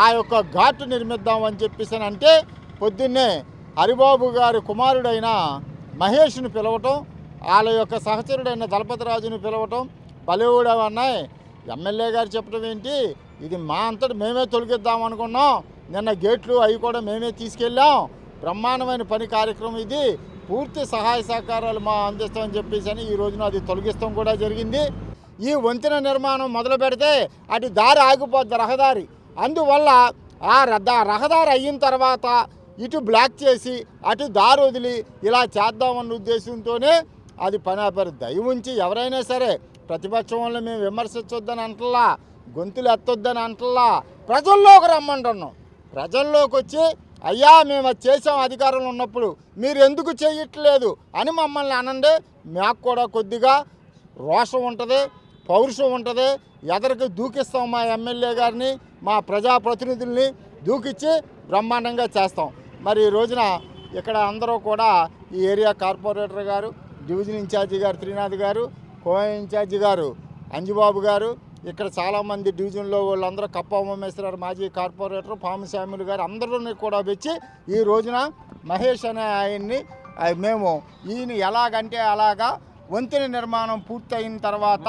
ఆ యొక్క ఘాటు నిర్మిద్దామని చెప్పేసి అంటే పొద్దున్నే హరిబాబు గారి కుమారుడైన మహేష్ను పిలవటం, వాళ్ళ యొక్క సహచరుడైన దళపతిరాజుని పిలవటం, బలివుడు అన్నాయి ఎమ్మెల్యే గారు చెప్పడం ఏంటి, ఇది మా అంతటి మేమే తొలగిద్దాం అనుకున్నాం, నిన్న గేట్లు అవి కూడా మేమే తీసుకెళ్ళాం, బ్రహ్మాండమైన పని కార్యక్రమం ఇది, పూర్తి సహాయ సహకారాలు మా అందిస్తామని చెప్పేసి అని ఈ రోజున అది తొలగిస్తాం కూడా జరిగింది. ఈ వంతెన నిర్మాణం మొదలు పెడితే అటు దారి ఆగిపోద్ది రహదారి. అందువల్ల ఆ రహదారి అయిన తర్వాత ఇటు బ్లాక్ చేసి అటు దారి వదిలి ఇలా చేద్దామన్న ఉద్దేశంతోనే అది పని ఆపారు. దయ ఉంచి ఎవరైనా సరే ప్రతిపక్షం వల్ల మేము విమర్శించొద్దని అంటల్లా, గొంతులు ఎత్తొద్దని అంటల్లా, ప్రజల్లోకి రమ్మంటున్నాం. ప్రజల్లోకి వచ్చి అయ్యా మేము అది చేసాం అధికారంలో ఉన్నప్పుడు మీరు ఎందుకు చేయట్లేదు అని మమ్మల్ని అనండి. మాకు కూడా కొద్దిగా రోషం ఉంటుంది, పౌరుషం ఉంటుంది, ఎదరికి దూకిస్తాం. మా ఎమ్మెల్యే గారిని మా ప్రజాప్రతినిధుల్ని దూకిచ్చి బ్రహ్మాండంగా చేస్తాం. మరి ఈ రోజున ఇక్కడ అందరూ కూడా ఈ ఏరియా కార్పొరేటర్ గారు, డివిజన్ ఇన్ఛార్జి గారు త్రినాథ్ గారు, కో ఇన్ఛార్జి గారు అంజుబాబు గారు, ఇక్కడ చాలామంది డివిజన్లో వాళ్ళందరూ కప్ప ఉమేశ్వరరావు మాజీ కార్పొరేటర్ పామశాములు గారు అందరినీ కూడా వచ్చి ఈ రోజున మహేష్ అనే ఆయన్ని మేము ఈయన ఎలాగంటే అలాగా వంతెన నిర్మాణం పూర్తయిన తర్వాత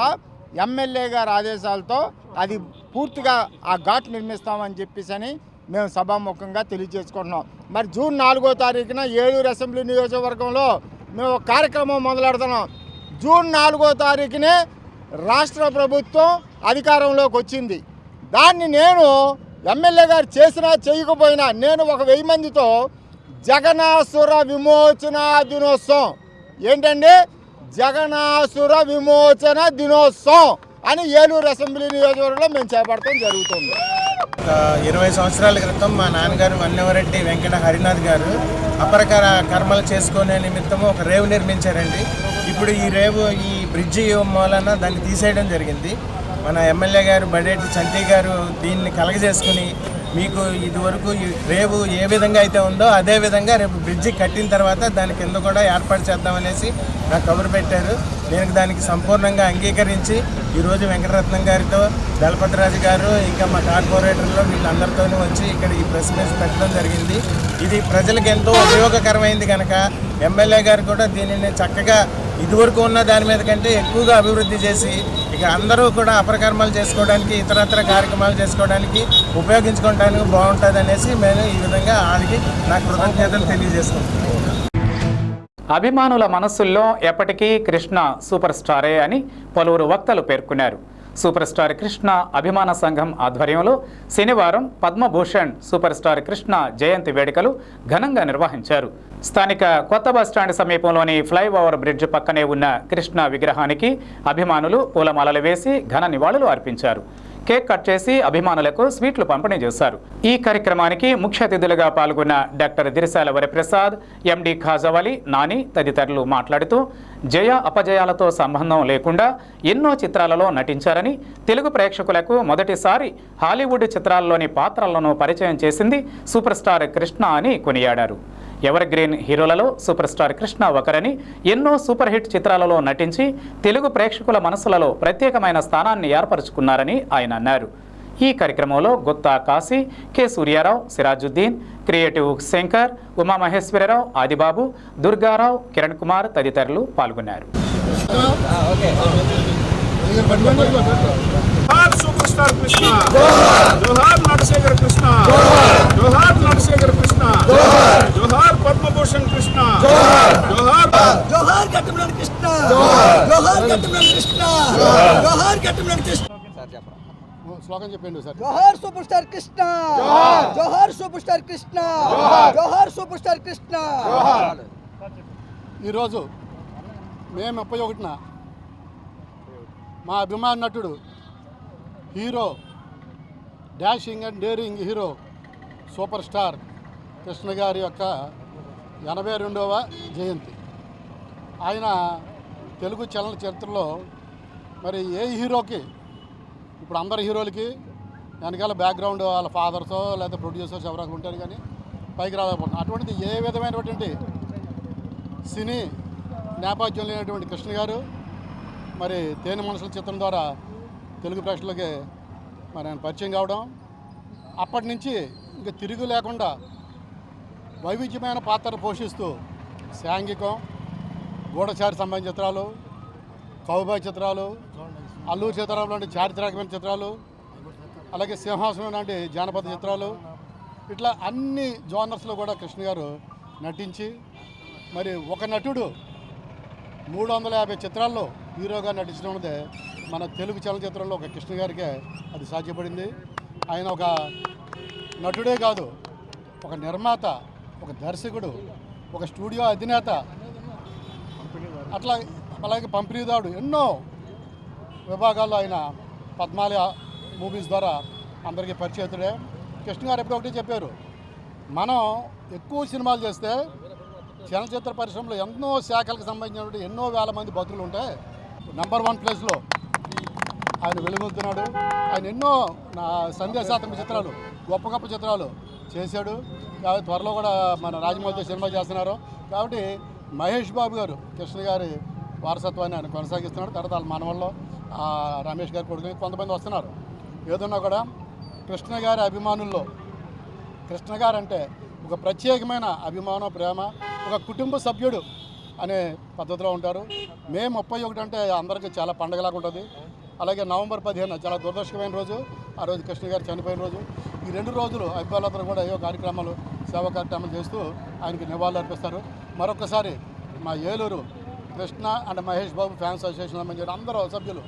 ఎమ్మెల్యే గారి ఆదేశాలతో అది పూర్తిగా ఆ ఘాట్ నిర్మిస్తామని చెప్పేసి మేము సభాముఖంగా తెలియజేసుకుంటున్నాం. మరి జూన్ 4వ తారీఖున ఏలూరు అసెంబ్లీ నియోజకవర్గంలో మేము ఒక కార్యక్రమం మొదలెడుతున్నాం. జూన్ 4వ తారీఖునే రాష్ట్ర ప్రభుత్వం అధికారంలోకి వచ్చింది. దాన్ని నేను ఎమ్మెల్యే గారు చేసినా చేయకపోయినా నేను ఒక 1000 మందితో జగనాసుర విమోచన దినోత్సవం ఏంటంటే జగనాసుర విమోచన దినోత్సవం అని ఏలూరు అసెంబ్లీ నియోజకవర్గంలో మేము చేపడటం జరుగుతుంది. 20 సంవత్సరాల క్రితం మా నాన్నగారు వన్నెవరెడ్డి వెంకట హరినాథ్ గారు అపరకర కర్మలు చేసుకునే నిమిత్తము ఒక రేవు నిర్మించారండి. ఇప్పుడు ఈ రేవు ఈ బ్రిడ్జి మూలన దాన్ని తీసేయడం జరిగింది. మన ఎమ్మెల్యే గారు బడేటి చంటి గారు దీన్ని కలగజేసుకుని మీకు ఇదివరకు ఈ రేవు ఏ విధంగా అయితే ఉందో అదే విధంగా రేపు బ్రిడ్జి కట్టిన తర్వాత దాని కింద కూడా ఏర్పాటు చేద్దామనేసి నాకు కబురు పెట్టారు. నేను దానికి సంపూర్ణంగా అంగీకరించి ఈరోజు వెంకటరత్నం గారితో దళపతిరాజు గారు ఇంకా మా కార్పొరేటర్లు వీళ్ళందరితోనూ వచ్చి ఇక్కడ ఈ ప్రెస్ మీట్ పెట్టడం జరిగింది. ఇది ప్రజలకు ఎంతో ఉపయోగకరమైంది కనుక ఎమ్మెల్యే గారు కూడా దీనిని చక్కగా ఇదివరకు ఉన్న దాని మీద కంటే ఎక్కువగా అభివృద్ధి చేసి ఇక అందరూ కూడా అపరకర్మాలు చేసుకోవడానికి ఇతరత్ర కార్యక్రమాలు చేసుకోవడానికి ఉపయోగించుకోవడానికి బాగుంటుంది అనేసి నేను ఈ విధంగా ఆయనకి నా కృతజ్ఞతలు తెలియజేసుకుంటున్నాను. అభిమానుల మనస్సుల్లో ఎప్పటికీ కృష్ణ సూపర్ స్టారే అని పలువురు వక్తలు పేర్కొన్నారు. సూపర్ స్టార్ కృష్ణ అభిమాన సంఘం ఆధ్వర్యంలో శనివారం పద్మభూషణ్ సూపర్ స్టార్ కృష్ణ జయంతి వేడుకలు ఘనంగా నిర్వహించారు. స్థానిక కొత్త బస్టాండ్ సమీపంలోని ఫ్లైఓవర్ బ్రిడ్జ్ పక్కనే ఉన్న కృష్ణ విగ్రహానికి అభిమానులు పూలమాలలు వేసి ఘన నివాళులు అర్పించారు. కేక్ కట్ చేసి అభిమానులకు స్వీట్లు పంపిణీ చేశారు. ఈ కార్యక్రమానికి ముఖ్య అతిథులుగా పాల్గొన్న డాక్టర్ దిరిశాల వరప్రసాద్, ఎండి ఖాజావలి, నాని తదితరులు మాట్లాడుతూ జయ అపజయాలతో సంబంధం లేకుండా ఎన్నో చిత్రాలలో నటించారని, తెలుగు ప్రేక్షకులకు మొదటిసారి హాలీవుడ్ చిత్రాల్లోని పాత్రలను పరిచయం చేసింది సూపర్ స్టార్ కృష్ణ అని కొనియాడారు. ఎవర్ గ్రీన్ హీరోలలో సూపర్ స్టార్ కృష్ణ ఒకరని, ఎన్నో సూపర్ హిట్ చిత్రాలలో నటించి తెలుగు ప్రేక్షకుల మనసులలో ప్రత్యేకమైన స్థానాన్ని ఏర్పరచుకున్నారని ఆయన అన్నారు. ఈ కార్యక్రమంలో గుత్తా కాశీ, కె సూర్యారావు, సిరాజుద్దీన్, క్రియేటివ్ శంకర్, ఉమామహేశ్వరరావు, ఆదిబాబు, దుర్గారావు, కిరణ్ కుమార్ తదితరులు పాల్గొన్నారు. సూపర్ స్టార్ కృష్ణ జోహార్ నటశేఖర్ కృష్ణ జోహార్ నటశేఖర్ కృష్ణ జోహార్ పద్మభూషణ్ కృష్ణ జోహార్ జోహార్ గట్టమనేని కృష్ణ జోహార్ గట్టమనేని కృష్ణ జోహార్ గట్టమనేని కృష్ణ స్లోగన్ చెప్పండి సార్. జోహార్ సూపర్ స్టార్ కృష్ణ జోహార్ సూపర్ స్టార్ కృష్ణ జోహార్ సూపర్ స్టార్ కృష్ణ. ఈరోజు మే 31న మా అభిమాన నటుడు hero, dashing and daring hero super star Krishna గారి యొక్క 82వ జయంతి. ఆయన తెలుగు చలన చరిత్రలో మరి ఏ హీరోకి, ఇప్పుడు అందరు హీరోలకి వెనకాల బ్యాక్గ్రౌండ్ వాళ్ళ ఫాదర్సో లేదా ప్రొడ్యూసర్స్ ఎవరైనా ఉంటారు కానీ పైకి రాలేకపోతున్నారు. అటువంటిది ఏ విధమైనటువంటి సినీ నేపథ్యం లేనటువంటి కృష్ణ గారు మరి తేనె మనసుల చిత్రం ద్వారా తెలుగు ప్రేక్షకులకి మరి ఆయన పరిచయం కావడం, అప్పటి నుంచి ఇంకా తిరుగు లేకుండా వైవిధ్యమైన పాత్రలు పోషిస్తూ సాంఘికం, గూఢచారి సంబంధించిన చిత్రాలు, కౌబాయ్ చిత్రాలు, అల్లూరు సీతారాం లాంటి చారిత్రాత్మకమైన చిత్రాలు, అలాగే సింహాసనం లాంటి జానపద చిత్రాలు, ఇట్లా అన్ని జోనర్స్లో కూడా కృష్ణ గారు నటించి మరి ఒక నటుడు 350 చిత్రాల్లో హీరోగా నటించడం అనేది మన తెలుగు చలనచిత్రంలో ఒక కృష్ణ గారికే అది సాధ్యపడింది. ఆయన ఒక నటుడే కాదు, ఒక నిర్మాత, ఒక దర్శకుడు, ఒక స్టూడియో అధినేత, అలాగే పంపిణీదారుడు, ఎన్నో విభాగాల్లో ఆయన పద్మాలయ మూవీస్ ద్వారా అందరికీ పరిచయితుడే. కృష్ణ గారు ఎప్పుడో ఒకటి చెప్పారు, మనం ఎక్కువ సినిమాలు చేస్తే చలనచిత్ర పరిశ్రమలో ఎన్నో శాఖలకు సంబంధించినటువంటి ఎన్నో వేల మంది భక్తులు ఉంటాయి, నెంబర్ 1 ప్లేస్లో ఆయన వెలుగొందుతున్నాడు. ఆయన ఎన్నో సందేశాత్మక చిత్రాలు, గొప్ప గొప్ప చిత్రాలు చేశాడు. కాబట్టి త్వరలో కూడా మన రాజమౌళితో సినిమా చేస్తున్నారు. కాబట్టి మహేష్ బాబు గారు కృష్ణ గారి వారసత్వాన్ని ఆయన కొనసాగిస్తున్నాడు. తర్వాత వాళ్ళ మనవల్లో రమేష్ గారి కొడుకు కొంతమంది వస్తున్నారు. ఏదన్నా కూడా కృష్ణ గారి అభిమానుల్లో కృష్ణ గారు అంటే ఒక ప్రత్యేకమైన అభిమానం, ప్రేమ, ఒక కుటుంబ సభ్యుడు అనే పద్ధతిలో ఉంటారు. మే 31 అంటే అందరికీ చాలా పండగలాగా ఉంటుంది. అలాగే నవంబర్ 15 చాలా దురదృష్టమైన రోజు, ఆ రోజు కృష్ణ గారు చనిపోయిన రోజు. ఈ 2 రోజులు అభిమానులందరూ కూడా ఏవో కార్యక్రమాలు, సేవా కార్యక్రమాలు చేస్తూ ఆయనకి నివాళులు అర్పిస్తారు. మరొకసారి మా Eluru Krishna and Mahesh Babu fans association సంబంధించిన అందరూ సభ్యులు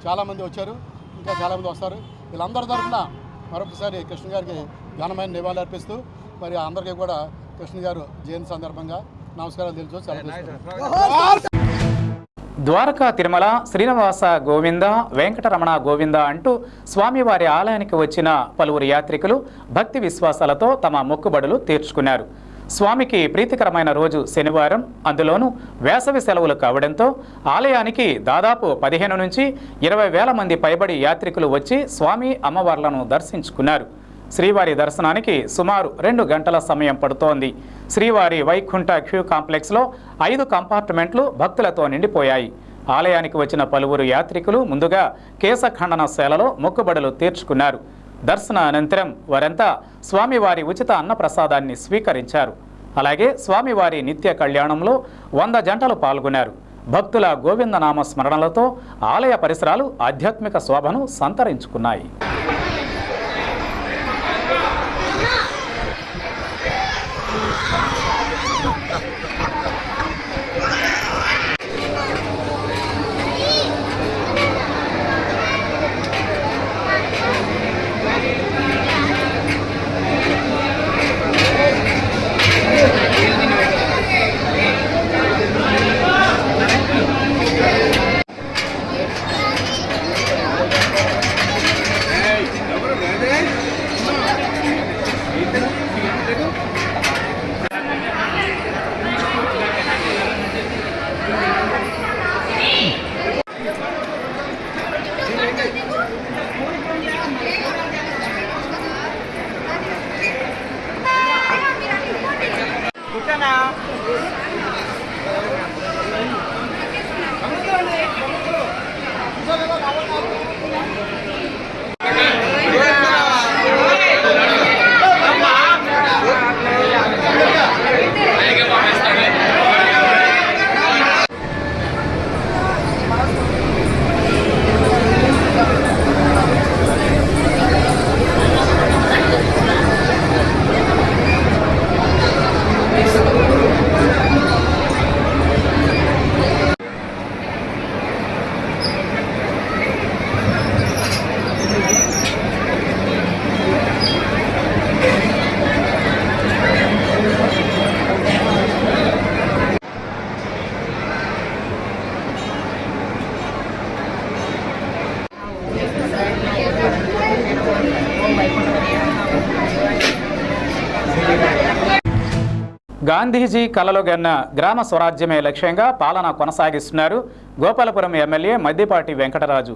చాలామంది వచ్చారు, ఇంకా చాలామంది వస్తారు. వీళ్ళందరి తరఫున మరొకసారి కృష్ణ గారికి ఘనమైన నివాళులు అర్పిస్తూ మరి అందరికీ కూడా కృష్ణ గారు జయంతి సందర్భంగా నమస్కారాలు తెలుసు. ద్వారకా తిరుమల శ్రీనివాస గోవింద వెంకటరమణ గోవింద అంటూ స్వామివారి ఆలయానికి వచ్చిన పలువురు యాత్రికులు భక్తి విశ్వాసాలతో తమ మొక్కుబడులు తీర్చుకున్నారు. స్వామికి ప్రీతికరమైన రోజు శనివారం, అందులోనూ వేసవి సెలవులు కావడంతో ఆలయానికి దాదాపు 15 నుంచి 20 వేల మంది పైబడి యాత్రికులు వచ్చి స్వామి అమ్మవార్లను దర్శించుకున్నారు. శ్రీవారి దర్శనానికి సుమారు 2 గంటల సమయం పడుతోంది. శ్రీవారి వైకుంఠ క్యూ కాంప్లెక్స్లో 5 కంపార్ట్మెంట్లు భక్తులతో నిండిపోయాయి. ఆలయానికి వచ్చిన పలువురు యాత్రికులు ముందుగా కేశఖండన శాలలో మొక్కుబడులు తీర్చుకున్నారు. దర్శన అనంతరం వారంతా స్వామివారి ఉచిత అన్నప్రసాదాన్ని స్వీకరించారు. అలాగే స్వామివారి నిత్య కళ్యాణంలో 100 జంటలు పాల్గొన్నారు. భక్తుల గోవిందనామ స్మరణలతో ఆలయ పరిసరాలు ఆధ్యాత్మిక శోభను సంతరించుకున్నాయి. గాంధీజీ కలలు గన్న గ్రామ స్వరాజ్యమే లక్ష్యంగా పాలన కొనసాగిస్తున్నారు గోపాలపురం ఎమ్మెల్యే మద్దిపాటి వెంకటరాజు.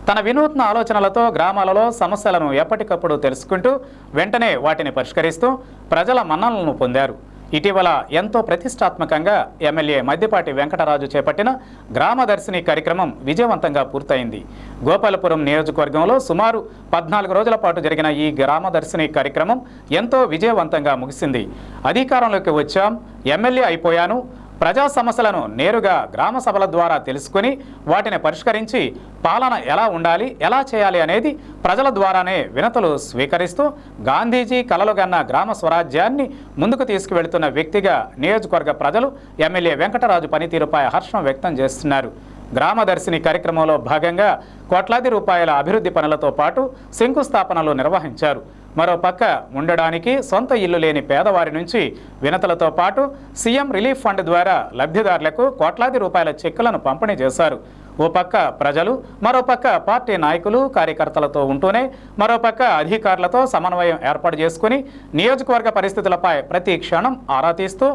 తన వినూత్న ఆలోచనలతో గ్రామాలలో సమస్యలను ఎప్పటికప్పుడు తెలుసుకుంటూ వెంటనే వాటిని పరిష్కరిస్తూ ప్రజల మన్ననలను పొందారు. ఇటీవల ఎంతో ప్రతిష్టాత్మకంగా ఎమ్మెల్యే మద్దిపాటి వెంకటరాజు చేపట్టిన గ్రామదర్శిని కార్యక్రమం విజయవంతంగా పూర్తయింది. గోపాలపురం నియోజకవర్గంలో సుమారు 14 రోజుల పాటు జరిగిన ఈ గ్రామదర్శిని కార్యక్రమం ఎంతో విజయవంతంగా ముగిసింది. అధికారంలోకి వచ్చాం, ఎమ్మెల్యే అయిపోయాను, ప్రజా సమస్యలను నేరుగా గ్రామ సభల ద్వారా తెలుసుకుని వాటిని పరిష్కరించి పాలన ఎలా ఉండాలి, ఎలా చేయాలి అనేది ప్రజల ద్వారానే వినతులు స్వీకరిస్తూ గాంధీజీ కలలుగన్న గ్రామ స్వరాజ్యాన్ని ముందుకు తీసుకువెళుతున్న వ్యక్తిగా నియోజకవర్గ ప్రజలు ఎమ్మెల్యే వెంకటరాజు పనితీరుపై హర్షం వ్యక్తం చేస్తున్నారు. గ్రామదర్శిని కార్యక్రమంలో భాగంగా కోట్లాది రూపాయల అభివృద్ధి పనులతో పాటు శంకుస్థాపనలు నిర్వహించారు. మరోపక్క ఉండడానికి సొంత ఇల్లు లేని పేదవారి నుంచి వినతులతో పాటు సీఎం రిలీఫ్ ఫండ్ ద్వారా లబ్ధిదారులకు కోట్లాది రూపాయల చెక్కులను పంపిణీ చేశారు. ఓ పక్క ప్రజలు, మరోపక్క పార్టీ నాయకులు కార్యకర్తలతో ఉంటూనే మరోపక్క అధికారులతో సమన్వయం ఏర్పాటు చేసుకుని నియోజకవర్గ పరిస్థితులపై ప్రతి క్షణం ఆరా తీస్తూ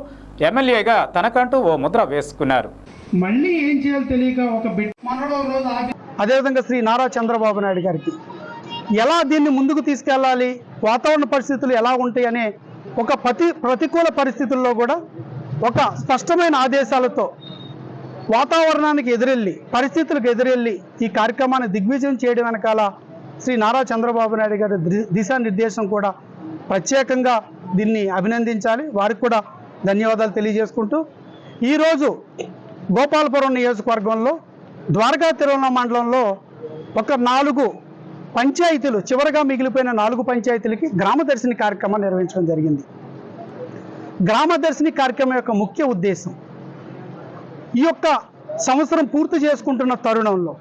ఎమ్మెల్యేగా తనకంటూ ఓ ముద్ర వేసుకున్నారు. మళ్ళీ ఏం చేయాలో తెలియక ఒక అదేవిధంగా శ్రీ నారా చంద్రబాబు నాయుడు గారికి ఎలా దీన్ని ముందుకు తీసుకెళ్ళాలి, వాతావరణ పరిస్థితులు ఎలా ఉంటాయి అనే ఒక ప్రతికూల పరిస్థితుల్లో కూడా ఒక స్పష్టమైన ఆదేశాలతో వాతావరణానికి ఎదురెళ్ళి, పరిస్థితులకు ఎదురెళ్ళి ఈ కార్యక్రమాన్ని దిగ్విజయం చేయడం వెనకాల శ్రీ నారా చంద్రబాబు నాయుడు గారి దిశానిర్దేశం కూడా ప్రత్యేకంగా దీన్ని అభినందించాలి. వారికి కూడా ధన్యవాదాలు తెలియజేసుకుంటూ ఈరోజు గోపాలపురం నియోజకవర్గంలో ద్వారకా తిరుమల మండలంలో ఒక 4 పంచాయతీలు, చివరగా మిగిలిపోయిన 4 పంచాయతీలకి గ్రామదర్శిని కార్యక్రమం నిర్వహించడం జరిగింది. గ్రామదర్శిని కార్యక్రమం యొక్క ముఖ్య ఉద్దేశం ఈ యొక్క సంవత్సరం పూర్తి చేసుకుంటున్న తరుణంలో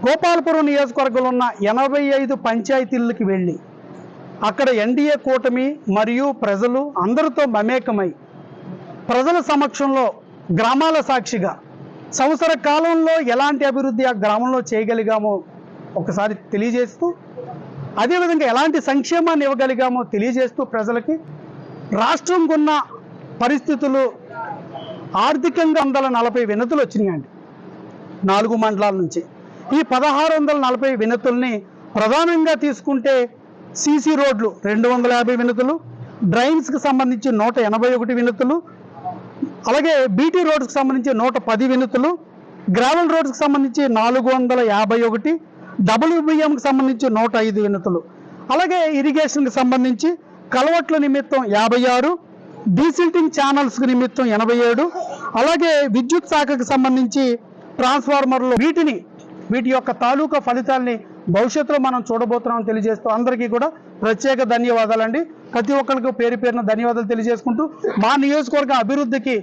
గోపాలపురం నియోజకవర్గంలో ఉన్న 85 పంచాయతీలకి వెళ్ళి అక్కడ ఎన్డీఏ కూటమి మరియు ప్రజలు అందరితో మమేకమై ప్రజల సమక్షంలో గ్రామాల సాక్షిగా సంవత్సర కాలంలో ఎలాంటి అభివృద్ధి ఆ గ్రామంలో చేయగలిగామో ఒకసారి తెలియజేస్తూ, అదేవిధంగా ఎలాంటి సంక్షేమాన్ని ఇవ్వగలిగామో తెలియజేస్తూ ప్రజలకి రాష్ట్రం ఉన్న పరిస్థితులు ఆర్థికంగా 140 వినతులు వచ్చినాయండి 4 మండలాల నుంచి. ఈ 1640 వినతుల్ని ప్రధానంగా తీసుకుంటే సీసీ రోడ్లు 250 వినతులు, డ్రైన్స్కి సంబంధించి 181 వినతులు, అలాగే బీటీ రోడ్స్కి సంబంధించి 110 వినతులు, గ్రావెల్ రోడ్స్కి సంబంధించి 451, WBMకి సంబంధించి 105 వినతులు, అలాగే ఇరిగేషన్కి సంబంధించి కలవట్ల నిమిత్తం 56, డీసిల్టింగ్ ఛానల్స్ నిమిత్తం 87, అలాగే విద్యుత్ శాఖకు సంబంధించి ట్రాన్స్ఫార్మర్లు వీటి యొక్క తాలూకా ఫలితాల్ని భవిష్యత్తులో మనం చూడబోతున్నామని తెలియజేస్తూ అందరికీ కూడా ప్రత్యేక ధన్యవాదాలండి. ప్రతి ఒక్కరికి పేరు పేరున ధన్యవాదాలు తెలియజేసుకుంటూ మా నియోజకవర్గ అభివృద్ధికి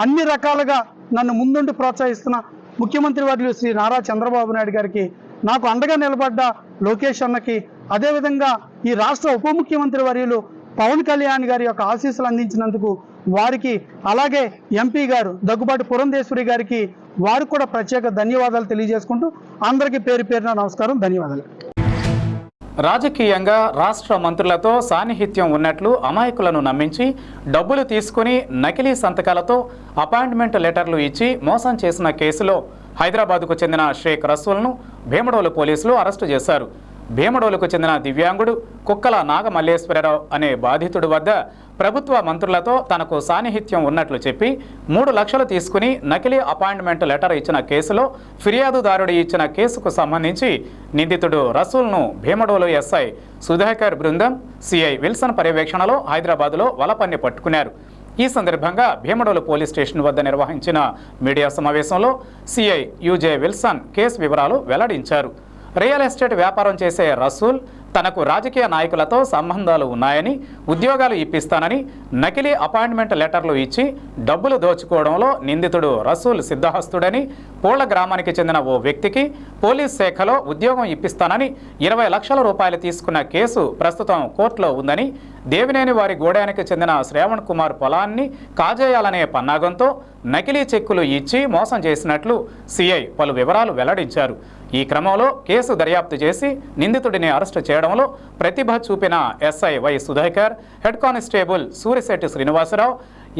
అన్ని రకాలుగా నన్ను ముందుండి ప్రోత్సహిస్తున్న ముఖ్యమంత్రి వర్యులు శ్రీ నారా చంద్రబాబు నాయుడు గారికి, నాకు అండగా నిలబడ్డ లోకేష్ అన్నకి, అదేవిధంగా ఈ రాష్ట్ర ఉప ముఖ్యమంత్రి వర్యులు పవన్ కళ్యాణ్ గారి యొక్క ఆశీస్సులు అందించినందుకు వారికి, అలాగే ఎంపీ గారు దగ్గుబాటి పురంధేశ్వరి గారికి వారికి కూడా ప్రత్యేక ధన్యవాదాలు తెలియజేసుకుంటూ అందరికీ పేరు పేరున నమస్కారం, ధన్యవాదాలు. రాజకీయంగా రాష్ట్ర మంత్రులతో సాన్నిహిత్యం ఉన్నట్లు అమాయకులను నమ్మించి డబ్బులు తీసుకుని నకిలీ సంతకాలతో అపాయింట్మెంట్ లెటర్లు ఇచ్చి మోసం చేసిన కేసులో హైదరాబాద్కు చెందిన షేక్ రసూల్ను భీమడోలు పోలీసులు అరెస్టు చేశారు. భీమడోలుకు చెందిన దివ్యాంగుడు కుక్కల నాగమల్లేశ్వరరావు అనే బాధితుడి వద్ద ప్రభుత్వ మంత్రులతో తనకు సాన్నిహిత్యం ఉన్నట్లు చెప్పి 3 లక్షలు తీసుకుని నకిలీ అపాయింట్మెంట్ లెటర్ ఇచ్చిన కేసులో ఫిర్యాదుదారుడు ఇచ్చిన కేసుకు సంబంధించి నిందితుడు రసూల్ను భీమడోలు ఎస్ఐ సుధాకర్ బృందం సిఐ విల్సన్ పర్యవేక్షణలో హైదరాబాద్లో వలపన్ని పట్టుకున్నారు. ఈ సందర్భంగా భీమడోలు పోలీస్ స్టేషన్ వద్ద నిర్వహించిన మీడియా సమావేశంలో సిఐ యూజే విల్సన్ కేసు వివరాలు వెల్లడించారు. రియల్ ఎస్టేట్ వ్యాపారం చేసే రసూల్ తనకు రాజకీయ నాయకులతో సంబంధాలు ఉన్నాయని, ఉద్యోగాలు ఇప్పిస్తానని నకిలీ అపాయింట్మెంట్ లెటర్లు ఇచ్చి డబ్బులు దోచుకోవడంలో నిందితుడు రసూల్ సిద్ధహస్తుడని, పోళ్ల గ్రామానికి చెందిన ఓ వ్యక్తికి పోలీస్ శాఖలో ఉద్యోగం ఇప్పిస్తానని 20 లక్షల రూపాయలు తీసుకున్న కేసు ప్రస్తుతం కోర్టులో ఉందని, దేవినేని వారి గూడానికి చెందిన శ్రావణ్ కుమార్ పొలాన్ని కాజేయాలనే పన్నాగంతో నకిలీ చెక్కులు ఇచ్చి మోసం చేసినట్లు సిఐ పలు వివరాలు వెల్లడించారు. ఈ క్రమంలో కేసు దర్యాప్తు చేసి నిందితుడిని అరెస్టు చేయడంలో ప్రతిభ చూపిన SI Y Sudhakar, head constable Surisetti Srinivasarao,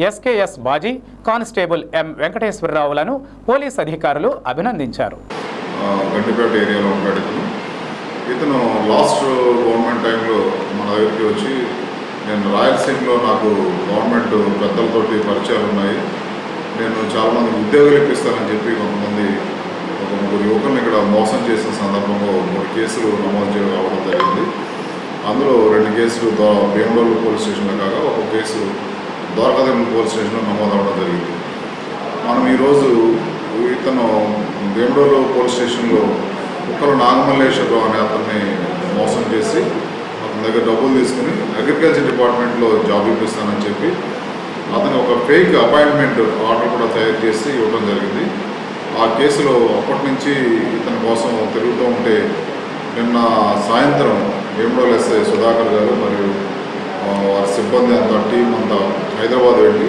SKS Baji, constable M వెంకటేశ్వరరావులను పోలీస్ అధికారులు అభినందించారు. గండిపేట ఏరియాలో ఉంటాడు ఇతను లాస్ట్ గవర్నమెంట్ టైంలో మన దగ్గరికి వచ్చి, నేను రాయలసీమలో నాకు గవర్నమెంట్ పెద్దలతోటి పరిచయాలు ఉన్నాయి, నేను చాలామంది ఉద్యోగాలు ఇప్పిస్తానని చెప్పి కొంతమంది ఒక 3 యువకులను ఇక్కడ మోసం చేసిన సందర్భంలో 3 కేసులు నమోదు అవ్వడం జరిగింది. అందులో 2 కేసులు భీమడోలు పోలీస్ స్టేషన్లో కాగా ఒక కేసు ద్వారకాదేవి పోలీస్ స్టేషన్లో నమోదు అవ్వడం జరిగింది. మనం ఈరోజు ఇతను భీమడోలు పోలీస్ స్టేషన్లో కుక్కల నాగమల్లేశ్వరరావు అనే అతన్ని మోసం చేసి అతని దగ్గర డబ్బులు తీసుకుని అగ్రికల్చర్ డిపార్ట్మెంట్లో జాబ్ ఇప్పిస్తానని చెప్పి అతను ఒక ఫేక్ అపాయింట్మెంట్ ఆర్డర్ కూడా తయారు చేసి ఇవ్వడం జరిగింది. ఆ కేసులో అప్పటి నుంచి ఇతని కోసం తిరుగుతూ ఉంటే నిన్న సాయంత్రం భీమడోలు ఎస్ఐ సుధాకర్ గారు మరియు వారి సిబ్బంది అంతా టీం అంతా హైదరాబాద్ వెళ్ళి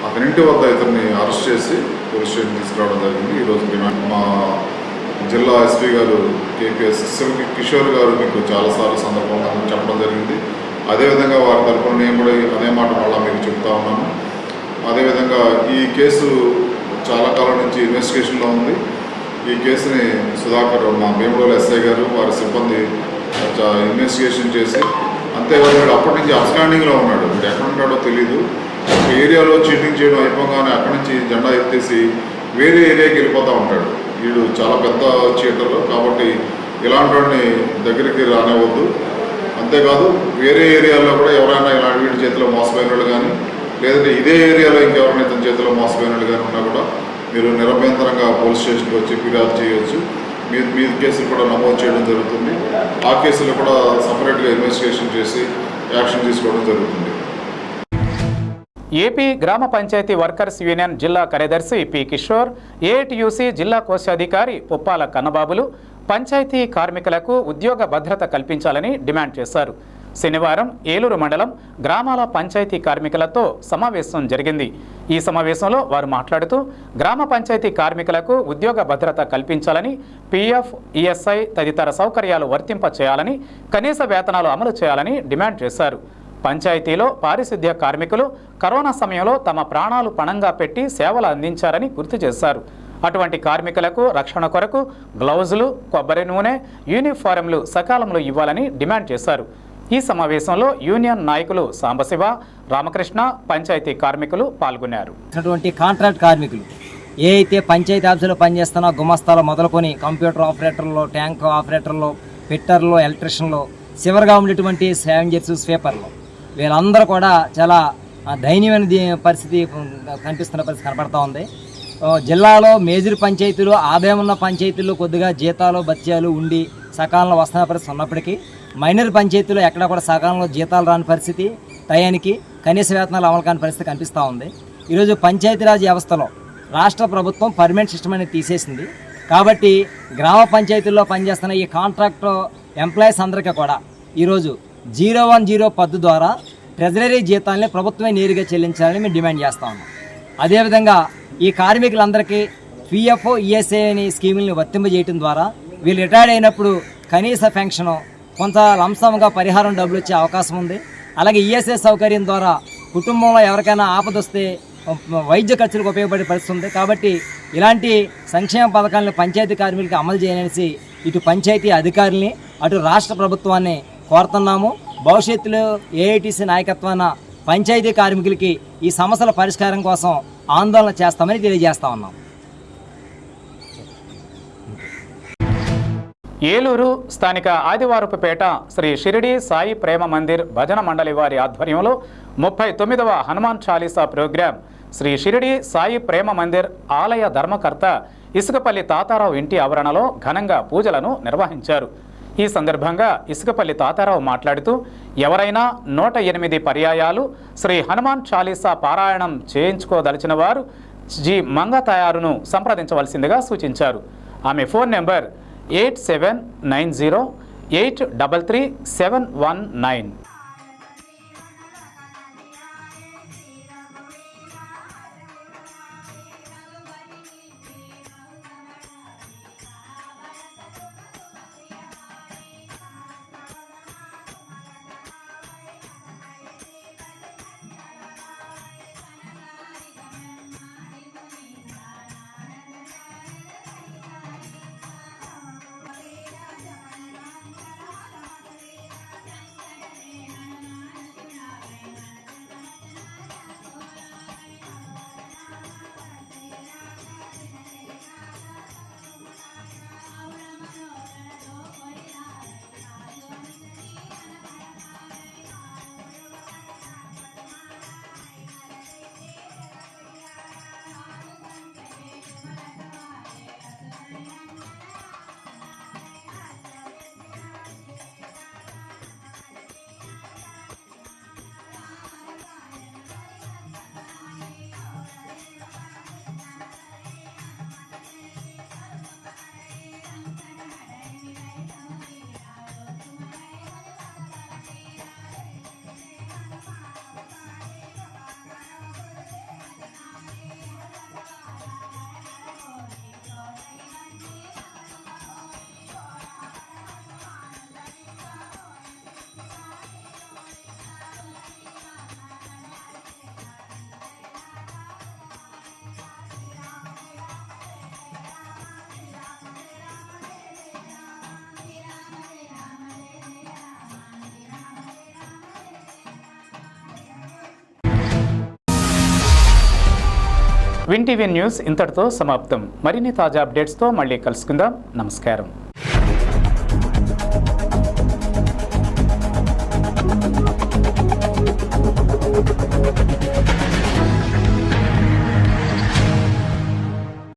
అతని ఇంటి వద్ద ఇతన్ని అరెస్ట్ చేసి పోలీస్ స్టేషన్ తీసుకురావడం జరిగింది. ఈరోజు మా జిల్లా ఎస్పీ గారు కేపీఎస్ కిషోర్ గారు మీకు చాలాసార్లు సందర్భంగా చెప్పడం జరిగింది. అదేవిధంగా వారి తరఫున నేను కూడా అదే మాట మళ్ళీ మీకు చెప్తా ఉన్నాను. అదేవిధంగా ఈ కేసు చాలా కాలం నుంచి ఇన్వెస్టిగేషన్లో ఉంది. ఈ కేసుని సుధాకర్ మా భీమడోలు ఎస్ఐ గారు వారి సిబ్బంది ఇన్వెస్టిగేషన్ చేసి, అంతేకాదు వీడు అప్పటి నుంచి అబ్స్కాండింగ్లో ఉన్నాడు, వీడు ఎక్కడ ఉంటాడో తెలీదు. ఒక ఏరియాలో చీటింగ్ చేయడం అయిపోగానే అక్కడి నుంచి జెండా ఎత్తేసి వేరే ఏరియాకి వెళ్ళిపోతూ ఉంటాడు. వీడు చాలా పెద్ద చీటర్ కాబట్టి ఇలాంటి వాడిని దగ్గరికి రానివ్వద్దు. అంతేకాదు వేరే ఏరియాలో కూడా ఎవరైనా ఇలాంటి వీడి చేతిలో మోసపోయిన వాళ్ళు కానీ, లేదంటే ఇదే ఏరియాలో ఇంకెవరైనా ఇతని చేతిలో మోసపోయిన వాళ్ళు కానీ ఉన్నా కూడా మీరు నిరభ్యంతరంగా పోలీస్ స్టేషన్కి వచ్చి ఫిర్యాదు చేయవచ్చు. మీ కేసులు కూడా నమోదు చేయడం జరుగుతుంది. ఆ కేసులు కూడా సపరేట్గా ఇన్వెస్టిగేషన్ చేసి యాక్షన్ తీసుకోవడం జరుగుతుంది. ఏపీ గ్రామ పంచాయతీ వర్కర్స్ యూనియన్ జిల్లా కార్యదర్శి పి కిషోర్, ఏఐటియుసి జిల్లా కోశాధికారి పుప్పాల కన్నబాబులు పంచాయతీ కార్మికులకు ఉద్యోగ భద్రత కల్పించాలని డిమాండ్ చేశారు. శనివారం ఏలూరు మండలం గ్రామాల పంచాయతీ కార్మికులతో సమావేశం జరిగింది. ఈ సమావేశంలో వారు మాట్లాడుతూ గ్రామ పంచాయతీ కార్మికులకు ఉద్యోగ భద్రత కల్పించాలని, పీఎఫ్, ఈఎస్ఐ తదితర సౌకర్యాలు వర్తింప చేయాలని, కనీస వేతనాలు అమలు చేయాలని డిమాండ్ చేశారు. పంచాయతీలో పారిశుద్ధ్య కార్మికులు కరోనా సమయంలో తమ ప్రాణాలు పణంగా పెట్టి సేవలు అందించారని గుర్తు చేశారు. అటువంటి కార్మికులకు రక్షణ కొరకు గ్లౌజులు, కొబ్బరి నూనె, యూనిఫారంలు సకాలంలో ఇవ్వాలని డిమాండ్ చేశారు. ఈ సమావేశంలో యూనియన్ నాయకులు సాంబశివ, రామకృష్ణ, పంచాయతీ కార్మికులు పాల్గొన్నారు. కాంట్రాక్ట్ కార్మికులు ఏ అయితే పంచాయతీ ఆఫీసులో పనిచేస్తున్న గుమస్తాలో మొదలుకొని కంప్యూటర్ ఆపరేటర్లు, ట్యాంక్ ఆపరేటర్లు, ఫిట్టర్లు, ఎలక్ట్రీషియన్లు, చివరిగా ఉండేటువంటి స్కావెంజర్స్, స్వీపర్లు, వీళ్ళందరూ కూడా చాలా దయనీయమైన పరిస్థితి కనపడతా ఉంది. జిల్లాలో మేజర్ పంచాయతీలు, ఆదాయం ఉన్న పంచాయతీల్లో కొద్దిగా జీతాలు, భత్యాలు ఉండి సకాలంలో వస్తున్న పరిస్థితి ఉన్నప్పటికీ మైనర్ పంచాయతీలో ఎక్కడా కూడా సకాలంలో జీతాలు రాని పరిస్థితి, టయానికి కనీస వేతనాలు అమలు కాని పరిస్థితి కనిపిస్తూ ఉంది. ఈరోజు పంచాయతీరాజ్ వ్యవస్థలో రాష్ట్ర ప్రభుత్వం పర్మనెంట్ సిస్టమ్ అనేది తీసేసింది. కాబట్టి గ్రామ పంచాయతీల్లో పనిచేస్తున్న ఈ కాంట్రాక్ట్ ఎంప్లాయీస్ అందరికీ కూడా ఈరోజు 010 పద్దు ద్వారా ట్రెజరీ జీతాలని ప్రభుత్వమే నేరుగా చెల్లించాలని మేము డిమాండ్ చేస్తూ ఉన్నాం. అదేవిధంగా ఈ కార్మికులందరికీ పీఎఫ్, ఈఎస్ఐ అనే స్కీములను వర్తింపజేయడం ద్వారా వీళ్ళు రిటైర్డ్ అయినప్పుడు కనీస పెన్షను, కొంత లంసంగా పరిహారం డబ్బులు వచ్చే అవకాశం ఉంది. అలాగే ఈఎస్ఐ సౌకర్యం ద్వారా కుటుంబంలో ఎవరికైనా ఆపదొస్తే వైద్య ఖర్చులకు ఉపయోగపడే పరిస్థితి ఉంది. కాబట్టి ఇలాంటి సంక్షేమ పథకాలను పంచాయతీ కార్మికులకి అమలు చేయాలనేసి ఇటు పంచాయతీ అధికారుల్ని, అటు రాష్ట్ర ప్రభుత్వాన్ని కోరుతున్నాము. భవిష్యత్తులో ఏఐటీసీ నాయకత్వాన పంచాయతీ కార్మికులకి ఈ సమస్యల పరిష్కారం కోసం ఆందోళన చేస్తామని తెలియజేస్తా ఉన్నాం. ఏలూరు స్థానిక ఆదివారపుపేట శ్రీ షిరిడి సాయి ప్రేమ మందిర్ భజన మండలి వారి ఆధ్వర్యంలో 39వ హనుమాన్ చాలీసా ప్రోగ్రాం శ్రీ షిరిడి సాయి ప్రేమ మందిర్ ఆలయ ధర్మకర్త ఇసుకపల్లి తాతారావు ఇంటి ఆవరణలో ఘనంగా పూజలను నిర్వహించారు. ఈ సందర్భంగా ఇసుకపల్లి తాతారావు మాట్లాడుతూ ఎవరైనా 108 పర్యాయాలు శ్రీ హనుమాన్ చాలీసా పారాయణం చేయించుకోదలిచిన వారు జి మంగతాయారును సంప్రదించవలసిందిగా సూచించారు. ఆమె phone number 8790833719. Win TV news ఇంతటితో సమాప్తం. మరిన్ని తాజా అప్డేట్స్తో మళ్ళీ కలుసుకుందాం. నమస్కారం.